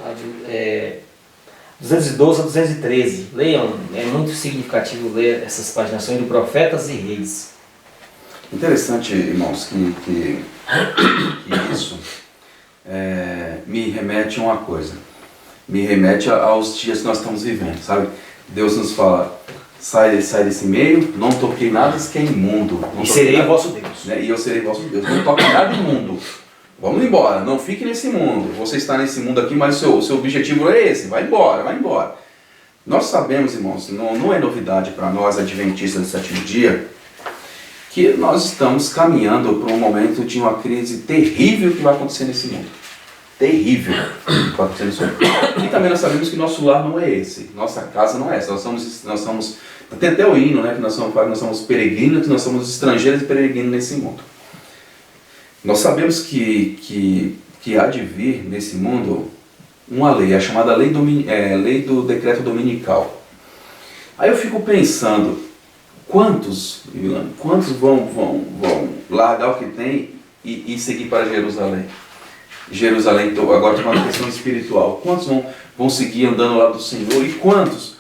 212 a 213. Leiam, é muito significativo ler essas páginas de Profetas e Reis. Interessante, irmãos, que isso me remete a uma coisa. Me remete aos dias que nós estamos vivendo, sabe? Deus nos fala, sai desse meio, não toquei nada que é imundo. E serei vosso Deus. Né? E eu serei vosso Deus. Não toque nada imundo. Vamos embora, não fique nesse mundo. Você está nesse mundo aqui, mas o seu objetivo é esse. Vai embora, vai embora. Nós sabemos, irmãos, não é novidade para nós, adventistas do sétimo dia, que nós estamos caminhando para um momento de uma crise terrível que vai acontecer nesse mundo. Terrível que vai acontecer nesse mundo. E também nós sabemos que nosso lar não é esse, nossa casa não é essa. Nós somos tem até o hino, né, que nós somos peregrinos, que nós somos estrangeiros e peregrinos nesse mundo. Nós sabemos que há de vir nesse mundo uma lei, a chamada lei do decreto dominical. Aí eu fico pensando, quantos vão largar o que tem e seguir para Jerusalém? Jerusalém, agora estou falando questão espiritual. Quantos vão seguir andando lá do Senhor? E quantos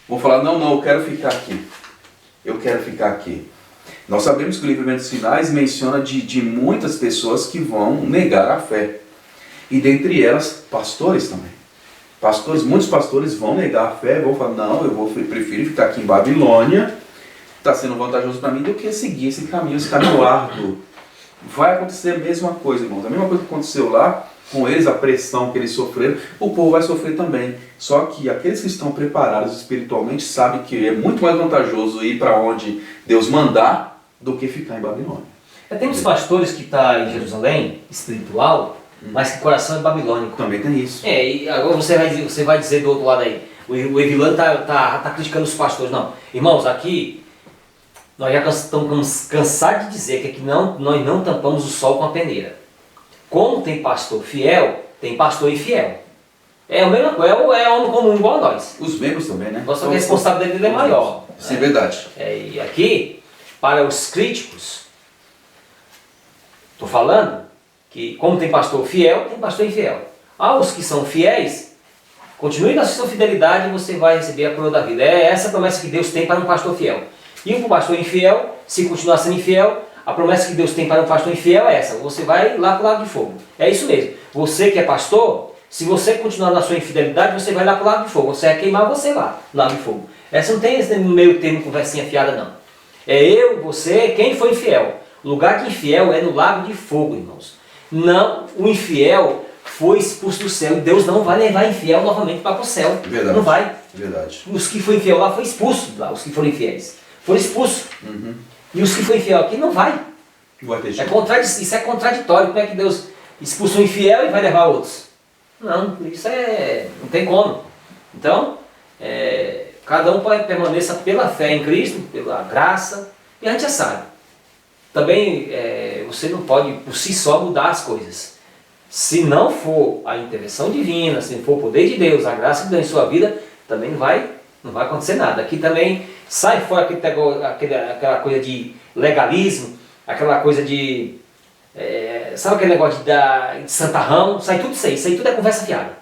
vão falar, não, eu quero ficar aqui. Eu quero ficar aqui. Nós sabemos que o livro dos Sinais menciona de muitas pessoas que vão negar a fé. E dentre elas, pastores também. Muitos pastores vão negar a fé, vão falar, não, prefiro ficar aqui em Babilônia, está sendo vantajoso para mim, do que seguir esse caminho árduo. Vai acontecer a mesma coisa, irmãos. A mesma coisa que aconteceu lá, com eles, a pressão que eles sofreram, o povo vai sofrer também. Só que aqueles que estão preparados espiritualmente sabem que é muito mais vantajoso ir para onde Deus mandar do que ficar em Babilônia. Tem uns pastores que estão em Jerusalém, espiritual, mas que o coração é babilônico. Também tem isso. E agora você vai dizer do outro lado aí, o Evilano tá criticando os pastores. Não, irmãos, aqui nós já estamos cansados de dizer que aqui nós não tampamos o sol com a peneira. Como tem pastor fiel, tem pastor infiel. É a mesma coisa, é homem comum igual a nós. Os membros também, né? Só que a responsabilidade dele é maior. Isso é verdade. E aqui, para os críticos, estou falando que como tem pastor fiel, tem pastor infiel. Os que são fiéis, continue na sua fidelidade e você vai receber a coroa da vida. É essa a promessa que Deus tem para um pastor fiel. E para o pastor infiel, se continuar sendo infiel, a promessa que Deus tem para um pastor infiel é essa: você vai lá para o lago de fogo. É isso mesmo. Você que é pastor, se você continuar na sua infidelidade, você vai lá para o lago de fogo. Você vai queimar você lá, no lago de fogo. Essa não tem esse meio termo, conversinha fiada, não. É eu, você, quem foi infiel. O lugar de infiel é no lago de fogo, irmãos. Não, o infiel foi expulso do céu. E Deus não vai levar infiel novamente para o céu. Verdade. Não vai. Verdade. Os que foram infiel lá foram expulsos lá, os que foram infiéis. Foram expulsos. E os que foram infiel aqui não vai. Isso é contraditório. Como é que Deus expulsou o infiel e vai levar outros? Não, isso não tem como. Então, cada um permaneça pela fé em Cristo, pela graça, e a gente já sabe. Também você não pode por si só mudar as coisas. Se não for a intervenção divina, se não for o poder de Deus, a graça de Deus em sua vida, também não vai acontecer nada. Aqui também sai fora aquela coisa de legalismo, aquela coisa de... sabe aquele negócio de santarrão? Sai tudo isso aí tudo é conversa fiada.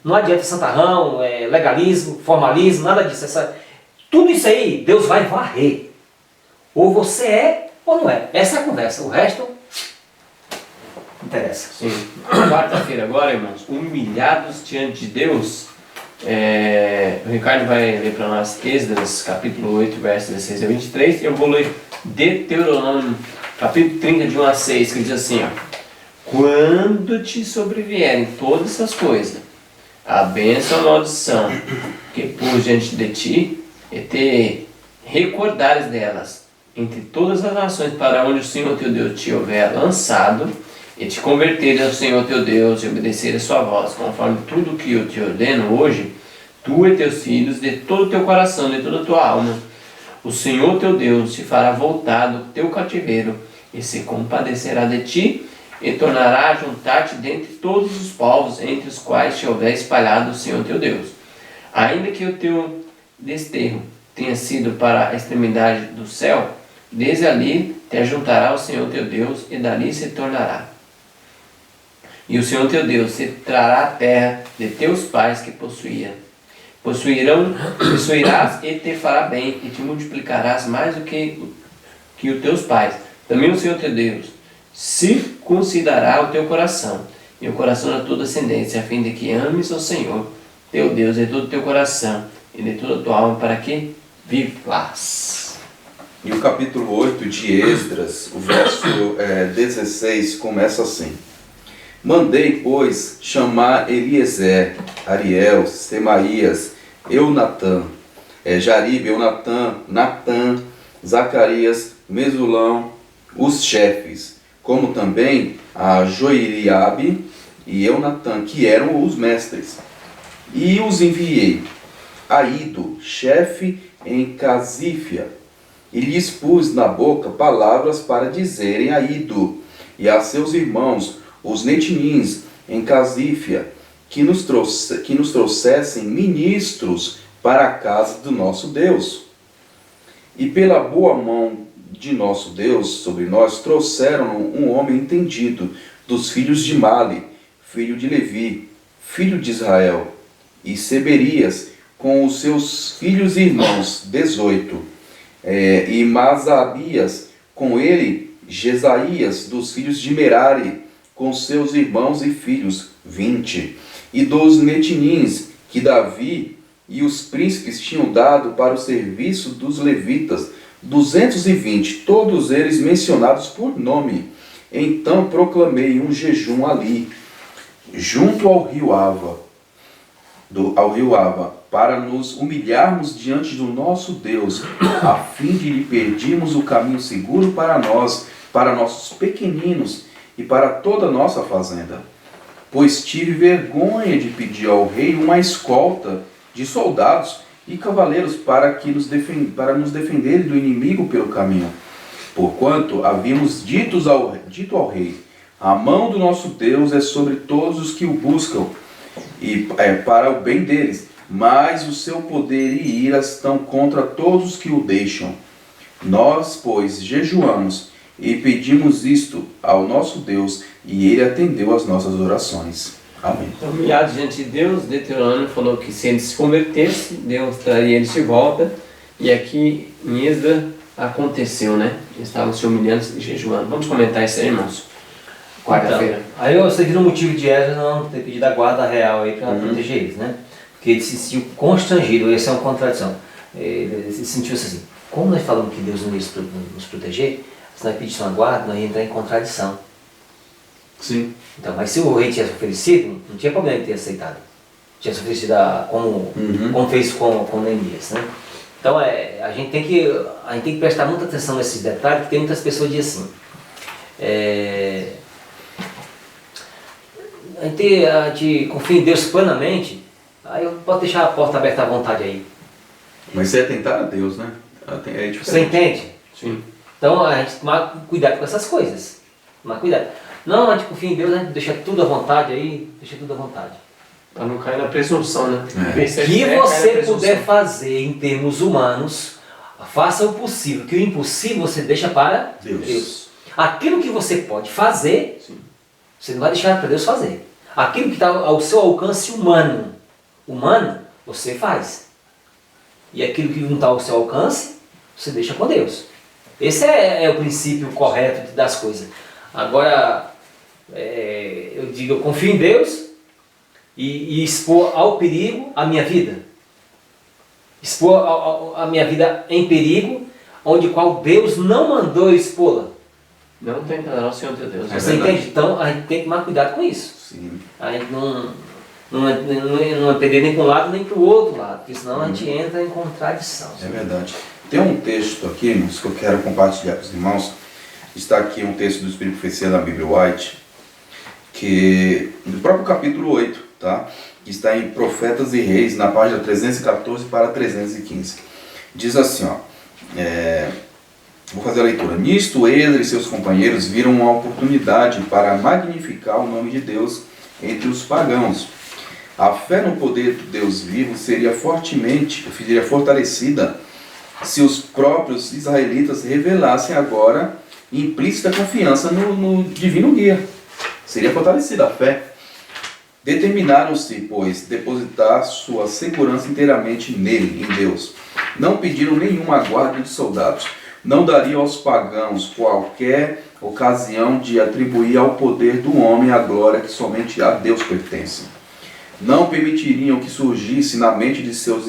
Não adianta santarrão, legalismo, formalismo, nada disso. Tudo isso aí Deus vai varrer. Ou você é ou não é. Essa é a conversa. O resto interessa. Sim. Quarta-feira agora, irmãos, humilhados diante de Deus. O Ricardo vai ler para nós Esdras, capítulo 8, versos 16 a 23. Eu vou ler Deuteronômio, capítulo 30, de 1 a 6, que diz assim, quando te sobrevierem todas essas coisas, a bênção e a maldição que pus diante de ti, e te recordares delas entre todas as nações para onde o Senhor teu Deus te houver lançado, e te converteres ao Senhor teu Deus e obedeceres a sua voz, conforme tudo que eu te ordeno hoje, tu e teus filhos, de todo o teu coração, de toda a tua alma, o Senhor teu Deus te fará voltar do teu cativeiro e se compadecerá de ti e tornará a juntar-te dentre todos os povos entre os quais te houver espalhado o Senhor teu Deus. Ainda que o teu desterro tenha sido para a extremidade do céu, desde ali te ajuntará o Senhor teu Deus, e dali se tornará. E o Senhor teu Deus te trará a terra de teus pais que possuirás e te fará bem, e te multiplicarás mais do que os teus pais. Também o Senhor teu Deus circuncidará o teu coração e o coração da tua descendência, a fim de que ames o Senhor teu Deus de todo o teu coração e de toda a tua alma, para que vivas. E o capítulo 8 de Esdras, o verso 16, começa assim: Mandei, pois, chamar Eliezer, Ariel, Semaías, Eunatã, Jaribe, Eunatã, Natã, Zacarias, Mesulão, os chefes, como também a Joiriabe e Eunatã, que eram os mestres. E os enviei a Ido, chefe em Casífia, e lhes pus na boca palavras para dizerem a Ido e a seus irmãos, os netinins, em Casífia, que nos trouxessem ministros para a casa do nosso Deus. E pela boa mão de nosso Deus sobre nós trouxeram um homem entendido, dos filhos de Mali, filho de Levi, filho de Israel, e Seberias, com os seus filhos e irmãos, 18, e Masabias, com ele Jesaías, dos filhos de Merari, com seus irmãos e filhos, 20, e dos netinins, que Davi e os príncipes tinham dado para o serviço dos levitas, 220, todos eles mencionados por nome. Então proclamei um jejum ali, junto ao rio Ava, para nos humilharmos diante do nosso Deus, a fim de lhe pedirmos o caminho seguro para nós, para nossos pequeninos e para toda a nossa fazenda. Pois tive vergonha de pedir ao rei uma escolta de soldados e cavaleiros para nos defenderem do inimigo pelo caminho. Porquanto havíamos dito ao rei: a mão do nosso Deus é sobre todos os que o buscam, e para o bem deles, mas o seu poder e ira estão contra todos os que o deixam. Nós, pois, jejuamos e pedimos isto ao nosso Deus, e ele atendeu às nossas orações. Amém. Então, humilhado diante de Deus, Deuteronômio falou que se ele se convertesse, Deus traria eles de volta. E aqui em Esdras aconteceu, né? Eles estavam se humilhando e jejuando. Vamos comentar isso aí, irmãos? Quarta-feira. Então, aí você viu o motivo de Esdras não ter pedido a guarda real aí para proteger eles, né? Porque ele se sentiu constrangido, essa é uma contradição. Ele se sentiu assim: como nós falamos que Deus não ia nos proteger, se nós pedíssemos uma guarda, nós ia entrar em contradição. Sim. Então, mas se o rei tinha oferecido, não tinha problema em ter aceitado. Tinha oferecido como fez com Neemias, né? Então a gente tem que prestar muita atenção nesses detalhes, porque tem muitas pessoas que dizem assim: a gente confia em Deus plenamente, aí eu posso deixar a porta aberta à vontade aí. Mas você é tentar a Deus, né? É diferente. Você entende? Sim. Então a gente tomar cuidado com essas coisas. Tomar cuidado. Não, a gente confia em Deus, a gente deixa tudo à vontade aí, deixa tudo à vontade. Para não cair na presunção, né? O que você puder fazer em termos humanos, faça o possível. Que o impossível você deixa para Deus. Aquilo que você pode fazer, sim, você não vai deixar para Deus fazer. Aquilo que está ao seu alcance humano, você faz. E aquilo que não está ao seu alcance, você deixa com Deus. Esse é o princípio correto das coisas. Agora, eu digo, eu confio em Deus e expor ao perigo a minha vida. Expor a minha vida em perigo, onde qual Deus não mandou expô-la. Não tentará o Senhor teu Deus. Você entende? Então a gente tem que tomar cuidado com isso. Sim. A gente não é perder nem para um lado nem para o outro lado, porque senão a gente entra em contradição. É verdade. Tem um texto aqui, irmãos, que eu quero compartilhar com os irmãos. Está aqui um texto do Espírito Profecia da Bíblia White, que do próprio capítulo 8, tá? Que está em Profetas e Reis, na página 314 para 315. Diz assim, ó: Vou fazer a leitura. Nisto, Esdras e seus companheiros viram uma oportunidade para magnificar o nome de Deus entre os pagãos. A fé no poder do Deus vivo seria fortalecida se os próprios israelitas revelassem agora implícita confiança no divino guia. Seria fortalecida a fé. Determinaram-se, pois, depositar sua segurança inteiramente nele, em Deus. Não pediram nenhuma guarda de soldados. Não dariam aos pagãos qualquer ocasião de atribuir ao poder do homem a glória que somente a Deus pertence. Não permitiriam que surgisse na mente de seus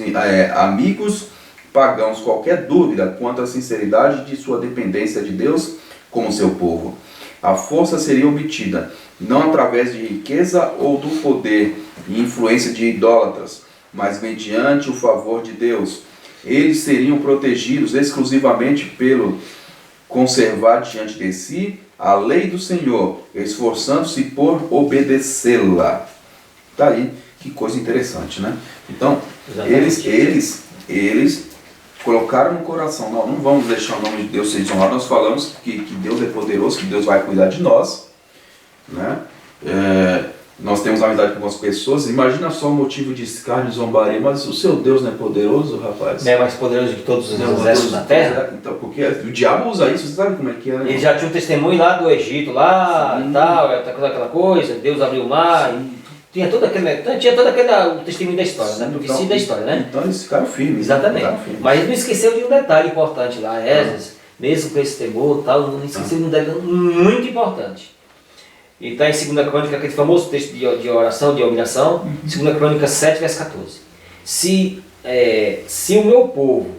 amigos pagãos qualquer dúvida quanto à sinceridade de sua dependência de Deus como seu povo. A força seria obtida não através de riqueza ou do poder e influência de idólatras, mas mediante o favor de Deus. Eles seriam protegidos exclusivamente pelo conservar diante de si a lei do Senhor, esforçando-se por obedecê-la. Tá aí, que coisa interessante, né? Então, eles colocaram no coração, não vamos deixar o nome de Deus ser desonrado. Nós falamos que Deus é poderoso, que Deus vai cuidar de nós, né? Nós temos amizade com algumas pessoas. Imagina só o motivo de escárnio e zombaria. Mas o seu Deus não é poderoso, rapaz? Não é mais poderoso que todos os exércitos da terra? Então, porque o diabo usa isso, você sabe como é que é, né? Ele já tinha um testemunho lá do Egito, lá e tal, aquela coisa, Deus abriu o mar, tinha todo aquele o testemunho da história, né? Profecia da história, né? Então eles ficaram firmes. Exatamente. Mas ele não esqueceu de um detalhe importante lá, Esdras, mesmo com esse temor e tal, não esqueceu de um detalhe muito importante. E está em 2 Crônica, aquele famoso texto de oração, de humilhação, 2 Crônica 7, verso 14. Se o meu povo,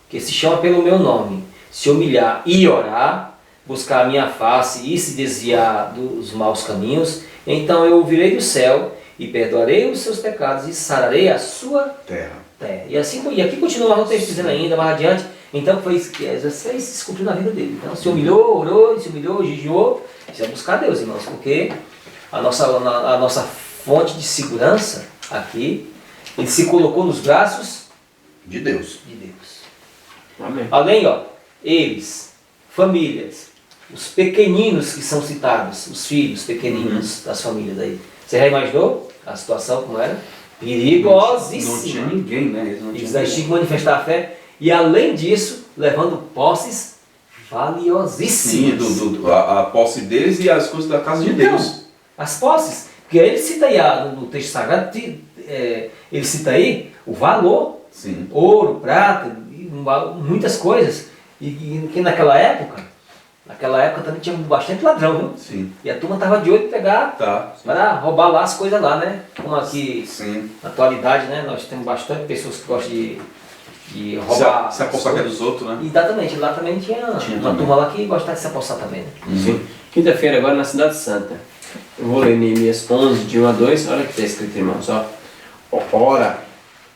que se chama pelo meu nome, se humilhar e orar, buscar a minha face e se desviar dos maus caminhos, então eu ouvirei do céu e perdoarei os seus pecados e sararei a sua terra. E aqui continua o texto dizendo ainda, mais adiante, então foi isso que Jesus fez, se cumpriu na vida dele. Então se humilhou, orou, se humilhou, jejuou, precisa buscar Deus, irmãos, porque a nossa fonte de segurança aqui, ele se colocou nos braços de Deus. Amém. Além, eles, famílias, os pequeninos que são citados, os filhos pequeninos das famílias aí. Você já imaginou a situação como era? Perigosíssima. Não tinha ninguém, né? Eles tinham que manifestar a fé e, além disso, levando posses valiosíssimas. Sim, a posse deles e as coisas da casa de Deus. As posses. Porque ele cita aí no texto sagrado, ele cita aí o valor. Sim. Ouro, prata, muitas coisas. E que naquela época também tinha bastante ladrão, viu? Sim. E a turma estava de olho em pegar para roubar lá as coisas lá, né? Como aqui, na atualidade, né? Nós temos bastante pessoas que gostam de roubar. Se apostar que é dos outros, né? Exatamente, lá também tinha uma turma lá que gostava de se apostar também, né? Sim. Quinta-feira agora na Cidade Santa. Eu vou ler Neemias 11, de 1 a 2, olha o que está escrito, irmãos. Ora,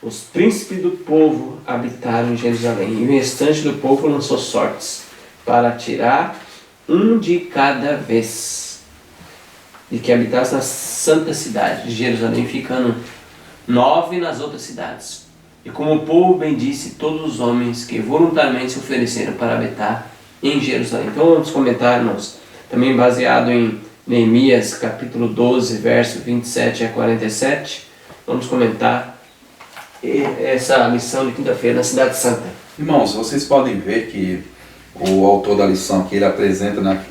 os príncipes do povo habitaram em Jerusalém, e o restante do povo lançou sortes, para tirar um de cada vez, e que habitasse na santa cidade de Jerusalém, ficando 9 nas outras cidades. E como o povo bendisse todos os homens que voluntariamente se ofereceram para habitar em Jerusalém. Então vamos comentar, irmãos, também baseado em Neemias capítulo 12, verso 27 a 47, vamos comentar essa lição de quinta-feira na Cidade Santa. Irmãos, vocês podem ver que o autor da lição aqui, ele apresenta, né,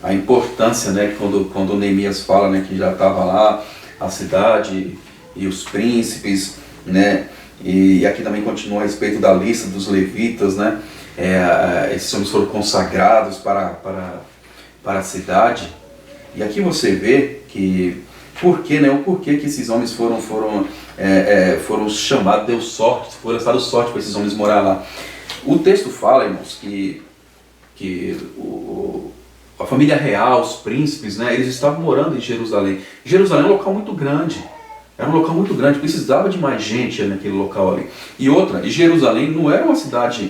a importância, né, quando Neemias fala, né, que já estava lá a cidade e os príncipes, né, e aqui também continua a respeito da lista dos levitas, né, esses homens foram consagrados para a cidade. E aqui você vê que o porquê que esses homens foram chamados, deu sorte, foram dado sorte para esses homens morar lá. O texto fala, irmãos, que a família real, os príncipes, né, eles estavam morando em Jerusalém. Jerusalém é um local muito grande. Era um local muito grande, precisava de mais gente naquele local ali. E Jerusalém não era uma cidade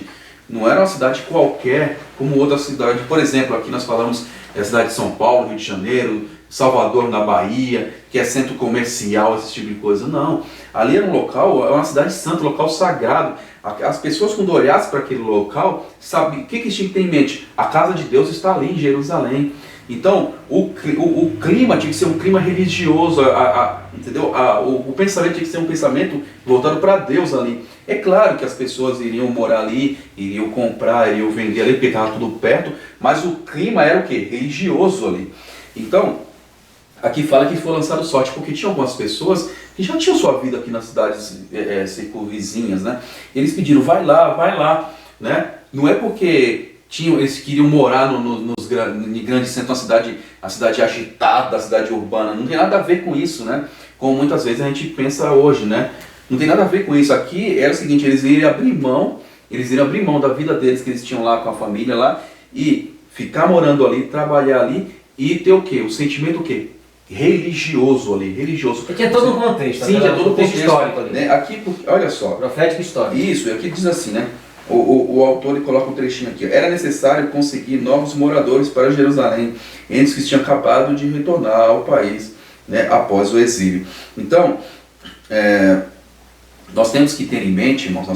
qualquer, como outra cidade. Por exemplo, aqui nós falamos da cidade de São Paulo, Rio de Janeiro, Salvador, na Bahia, que é centro comercial, esse tipo de coisa. Não. Ali era um local, é uma cidade santa, um local sagrado. As pessoas, quando olhassem para aquele local, sabe o que eles tinham que ter em mente? A casa de Deus está ali em Jerusalém. Então, o clima tinha que ser um clima religioso, entendeu? O pensamento tinha que ser um pensamento voltado para Deus ali. É claro que as pessoas iriam morar ali, iriam comprar, iriam vender ali, porque estava tudo perto, mas o clima era o quê? Religioso ali. Então, aqui fala que foi lançado sorte, porque tinha algumas pessoas que já tinham sua vida aqui nas cidades circunvizinhas, né? Eles pediram, vai lá, né? Não é porque eles queriam morar nos grandes centros, a cidade agitada, a cidade urbana, não tem nada a ver com isso, né? Como muitas vezes a gente pensa hoje, né? Não tem nada a ver com isso. Aqui era o seguinte, eles iriam abrir mão da vida deles que eles tinham lá com a família lá e ficar morando ali, trabalhar ali e ter o quê? O sentimento o quê? Religioso ali, religioso. Porque é todo um contexto. Sim, é todo um contexto histórico ali. Né? Aqui, olha só. Profético histórico. Isso, aqui diz assim, né? O autor ele coloca um trechinho aqui. Era necessário conseguir novos moradores para Jerusalém, entre os que tinham acabado de retornar ao país, né, após o exílio. Então, nós temos que ter em mente, irmãos,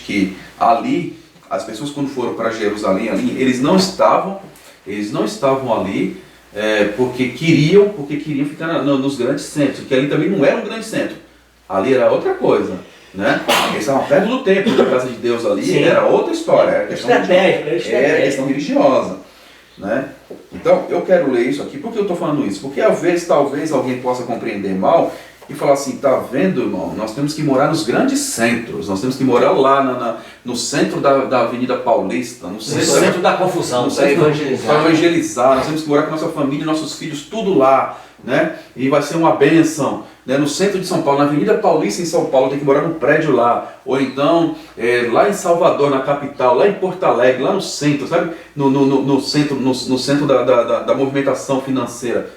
que ali, as pessoas quando foram para Jerusalém, ali, eles não estavam ali porque queriam ficar nos grandes centros, que ali também não era um grande centro, ali era outra coisa. Né? Eles estavam perto do templo da casa de Deus ali. Sim. Era outra história, era questão religiosa, né? Então eu quero ler isso aqui. Por que eu estou falando isso? Porque às vezes talvez alguém possa compreender mal e falar assim, tá vendo, irmão, nós temos que morar nos grandes centros, nós temos que morar lá no centro da Avenida Paulista, no centro da confusão, para evangelizar, nós temos que morar com nossa família, nossos filhos, tudo lá, né? E vai ser uma bênção, né? No centro de São Paulo, na Avenida Paulista em São Paulo, tem que morar num prédio lá, ou então lá em Salvador, na capital, lá em Porto Alegre, lá no centro, sabe? No centro da movimentação financeira.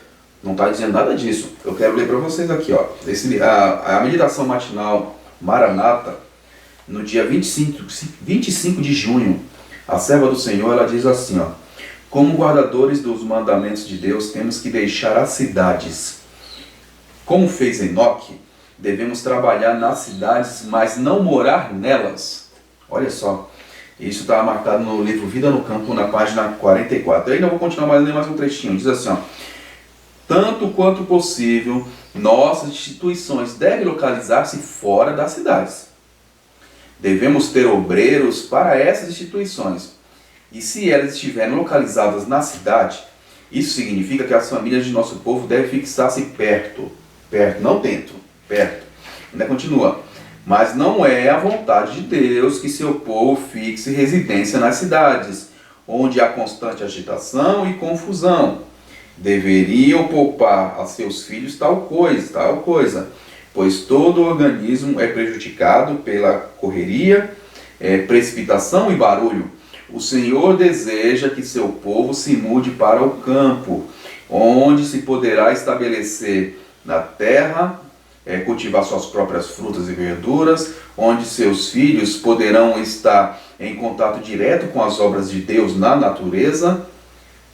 Não está dizendo nada disso. Eu quero ler para vocês aqui, ó. A meditação matinal Maranata, no dia 25 de junho, a serva do Senhor, ela diz assim, ó: como guardadores dos mandamentos de Deus, temos que deixar as cidades. Como fez Enoque, devemos trabalhar nas cidades, mas não morar nelas. Olha só, isso está marcado no livro Vida no Campo, na página 44. Eu ainda vou continuar lendo mais um trechinho. Diz assim, ó: tanto quanto possível, nossas instituições devem localizar-se fora das cidades. Devemos ter obreiros para essas instituições. E se elas estiverem localizadas na cidade, isso significa que as famílias de nosso povo devem fixar-se perto, não dentro, perto. Ainda continua. Mas não é a vontade de Deus que seu povo fixe residência nas cidades, onde há constante agitação e confusão. Deveriam poupar a seus filhos tal coisa, pois todo organismo é prejudicado pela correria, precipitação e barulho. O Senhor deseja que seu povo se mude para o campo, onde se poderá estabelecer na terra, cultivar suas próprias frutas e verduras, onde seus filhos poderão estar em contato direto com as obras de Deus na natureza,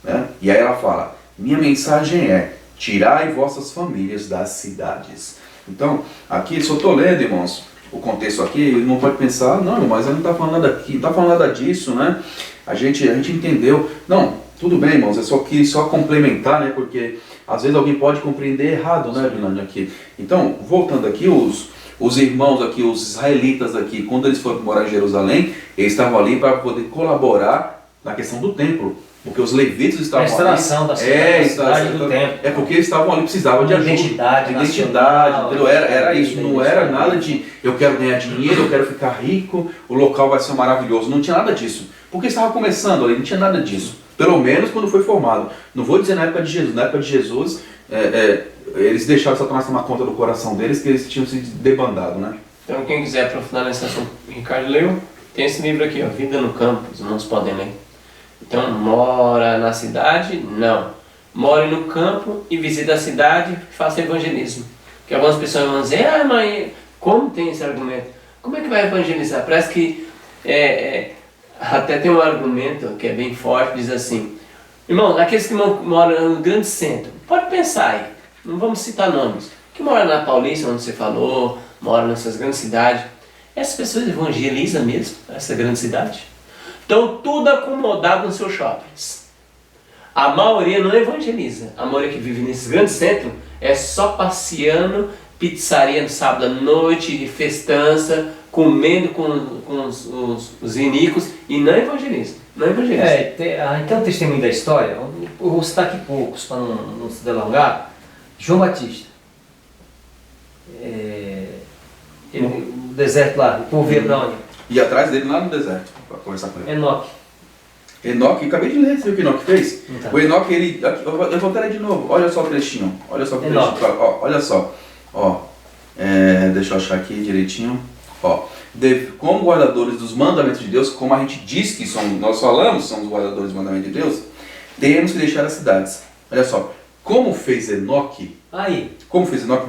né? E aí ela fala, minha mensagem é, tirai vossas famílias das cidades. Então, aqui, só estou lendo, irmãos, o contexto aqui, não pode pensar, não, mas ela não está falando nada aqui, não está falando nada disso, né? A gente entendeu. Não, tudo bem, irmãos, eu só quis complementar, né? Porque às vezes alguém pode compreender errado, né, Vilani, aqui. Então, voltando aqui, os irmãos aqui, os israelitas aqui, quando eles foram morar em Jerusalém, eles estavam ali para poder colaborar na questão do templo. Porque os levitas estavam ali. A instalação da cidade do templo. É porque eles estavam ali, precisavam de ajuda. Identidade, entendeu? Era isso, não era nada de eu quero ganhar dinheiro, eu quero ficar rico, o local vai ser maravilhoso. Não tinha nada disso. Porque estava começando ali, não tinha nada disso. Pelo menos quando foi formado. Não vou dizer na época de Jesus. Na época de Jesus, eles deixaram Satanás tomar conta do coração deles, que eles tinham se debandado, né? Então quem quiser aprofundar nesse assunto, o Ricardo leu, tem esse livro aqui, ó, Vida no Campo, os irmãos podem ler. Então, mora na cidade? Não. More no campo e visite a cidade e faça evangelismo. Porque algumas pessoas vão dizer, mas como tem esse argumento? Como é que vai evangelizar? Parece que até tem um argumento que é bem forte, diz assim, irmão, aqueles que moram no grande centro, pode pensar aí, não vamos citar nomes, que moram na Paulista, onde você falou, moram nessas grandes cidades, Essas pessoas evangelizam mesmo essa grande cidade? Estão tudo acomodado nos seus shoppings. A maioria não evangeliza. A maioria que vive nesses grandes centros é só passeando, pizzaria no sábado à noite, festança, comendo com os iníquos e não evangeliza. Não evangeliza. Então o testemunho da história, eu vou citar aqui poucos para não se delongar. João Batista. O deserto lá, o povo ia para onde? E atrás dele lá no deserto, para conversar com ele. Enoque. Enoque, acabei de ler, você viu o que Enoque fez? Então. O Enoque, eu vou até ler de novo, olha só o trechinho, olha só o trechinho, olha só, deixa eu achar aqui direitinho, como guardadores dos mandamentos de Deus, como a gente diz que somos, nós falamos, somos guardadores dos mandamentos de Deus, temos que deixar as cidades. Olha só, como fez Enoque,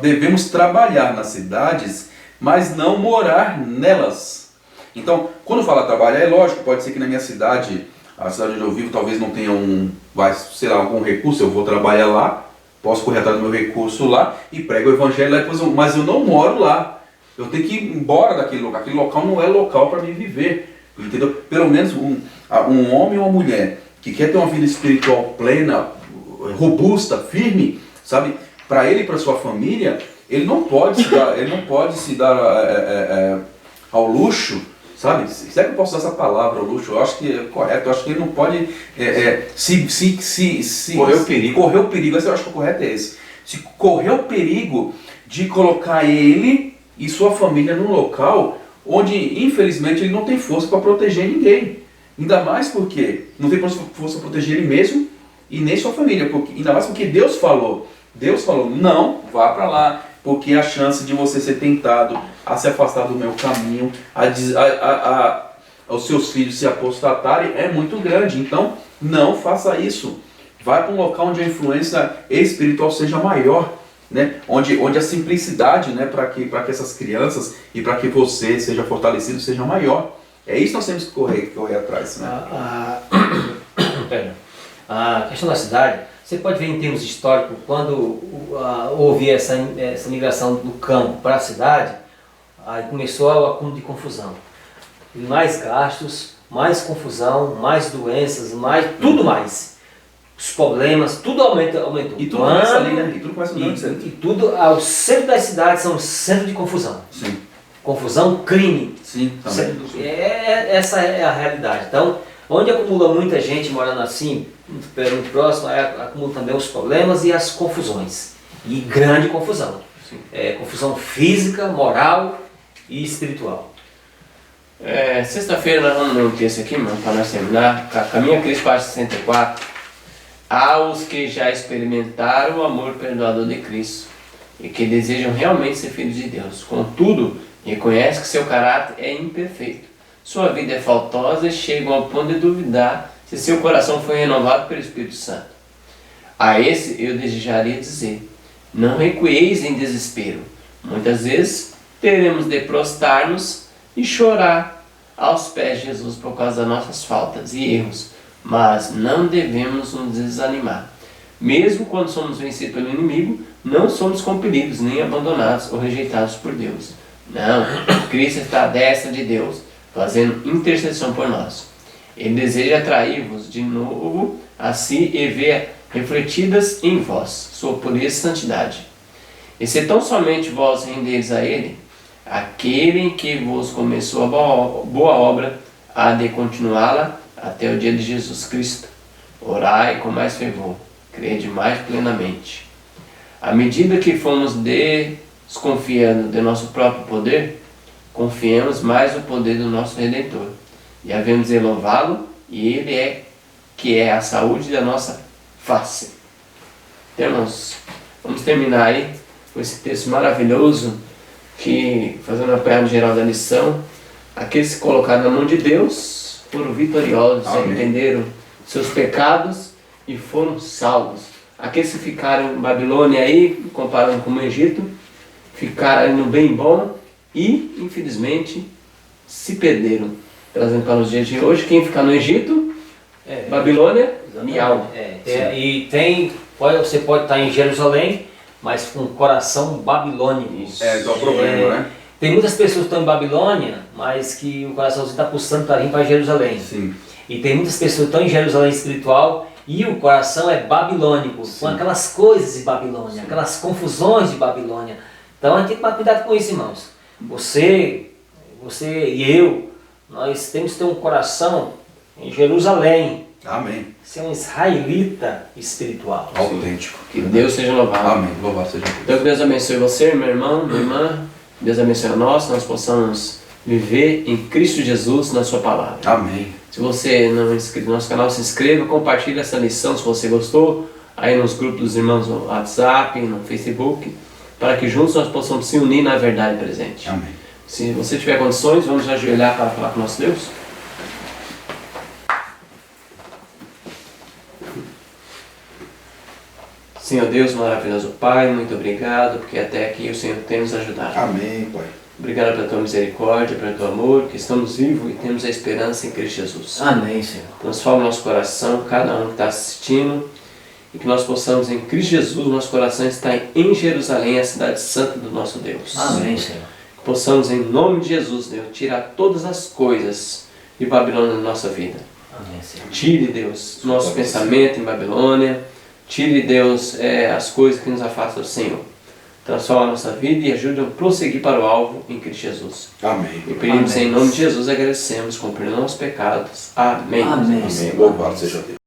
devemos trabalhar nas cidades, mas não morar nelas. Então, quando fala trabalhar, é lógico, pode ser que na minha cidade, a cidade onde eu vivo, talvez não tenha algum recurso, eu vou trabalhar lá, posso correr atrás do meu recurso lá e prego o evangelho lá, mas eu não moro lá. Eu tenho que ir embora daquele local. Aquele local não é local para mim viver. Entendeu? Pelo menos um homem ou uma mulher que quer ter uma vida espiritual plena, robusta, firme, sabe? Para ele e para sua família, ele não pode se dar ao luxo, sabe? Será que eu posso usar essa palavra, ao luxo? Eu acho que é correto. Eu acho que ele não pode correr o perigo. Correr o perigo, eu acho que o correto é esse. Se correr o perigo de colocar ele e sua família num local onde, infelizmente, ele não tem força para proteger ninguém. Ainda mais porque não tem força para proteger ele mesmo e nem sua família. Ainda mais porque Deus falou, não vá para lá, porque a chance de você ser tentado a se afastar do meu caminho, os seus filhos se apostatarem é muito grande. Então, não faça isso. Vai para um local onde a influência espiritual seja maior. Né? Onde a simplicidade, né, para que essas crianças e para que você seja fortalecido seja maior. É isso que nós temos que correr atrás. Né? A questão da cidade, você pode ver em termos históricos, quando houve essa migração do campo para a cidade, aí começou o acúmulo de confusão. Mais gastos, mais confusão, mais doenças, tudo mais. Os problemas, tudo aumentou. E tudo começa ali, né? E tudo começa no centro. E tudo, o centro das cidades são centro de confusão. Sim. Confusão, crime. Sim, também. Essa é a realidade. Então, onde acumula muita gente morando assim, muito próximo, acumula também os problemas e as confusões. E grande confusão. Confusão física, moral e espiritual. Sexta-feira nós vamos ler um texto aqui, mano, para nós terminar. Caminho Cristo, página 64. Aos que já experimentaram o amor perdoador de Cristo e que desejam realmente ser filhos de Deus. Contudo, reconhece que seu caráter é imperfeito. Sua vida é faltosa e chegam ao ponto de duvidar se seu coração foi renovado pelo Espírito Santo. A esse eu desejaria dizer, não recueis em desespero. Muitas vezes teremos de prostrar-nos e chorar aos pés de Jesus por causa das nossas faltas e erros. Mas não devemos nos desanimar. Mesmo quando somos vencidos pelo inimigo, não somos compelidos, nem abandonados ou rejeitados por Deus. Não, Cristo está à destra de Deus, fazendo intercessão por nós. Ele deseja atrair-vos de novo a si e ver refletidas em vós sua pureza e santidade. E se tão somente vós renderes a Ele, aquele que vos começou a boa obra, há de continuá-la até o dia de Jesus Cristo. Orai com mais fervor, crede mais plenamente. À medida que fomos desconfiando de nosso próprio poder, confiemos mais no poder do nosso Redentor. E havemos de louvá-lo, e Ele que é a saúde da nossa face. Então, irmãos, vamos terminar aí com esse texto maravilhoso, que, fazendo a perna geral da lição, aqueles que se colocaram na mão de Deus foram vitoriosos, entenderam seus pecados e foram salvos. Aqueles que ficaram em Babilônia aí, comparando com o Egito, ficaram no bem bom e, infelizmente, se perderam. Trazendo para os dias de hoje, quem ficar no Egito, Babilônia, miau. Você pode estar em Jerusalém, mas com o coração babilônico. É o problema, né? Tem muitas pessoas que estão em Babilônia, mas que o coraçãozinho está pulsando para vir para Jerusalém. Sim. E tem muitas pessoas que estão em Jerusalém espiritual e o coração é babilônico, com aquelas coisas de Babilônia, aquelas confusões de Babilônia. Então a gente tem que tomar cuidado com isso, irmãos. Você e eu, nós temos que ter um coração em Jerusalém. Amém. Ser um israelita espiritual. Autêntico. Que Deus seja louvado. Amém. Louvado seja Deus. Então que Deus abençoe você, meu irmão, minha irmã. Deus abençoe a nós possamos viver em Cristo Jesus na sua palavra. Amém. Se você não é inscrito no nosso canal, se inscreva, compartilhe essa lição se você gostou, aí nos grupos dos irmãos no WhatsApp, no Facebook, para que juntos nós possamos se unir na verdade presente. Amém. Se você tiver condições, vamos ajoelhar para falar com o nosso Deus. Senhor Deus, maravilhoso Pai, muito obrigado, porque até aqui o Senhor tem nos ajudado. Amém, Pai. Obrigado pela tua misericórdia, pelo teu amor, que estamos vivos e temos a esperança em Cristo Jesus. Amém, Senhor. Transforma o nosso coração, cada um que está assistindo, e que nós possamos, em Cristo Jesus, nosso coração está em Jerusalém, a cidade santa do nosso Deus. Amém, Senhor. Que possamos, em nome de Jesus, Deus, tirar todas as coisas de Babilônia da nossa vida. Amém, Senhor. Tire, Deus, nosso pensamento em Babilônia. Tire, Deus, as coisas que nos afastam do Senhor. Transforma a nossa vida e ajude a prosseguir para o alvo em Cristo Jesus. Amém. E pedimos Amém. em nome de Jesus, agradecemos, cumprindo nossos pecados. Amém. Amém. Amém. Louvado seja Deus.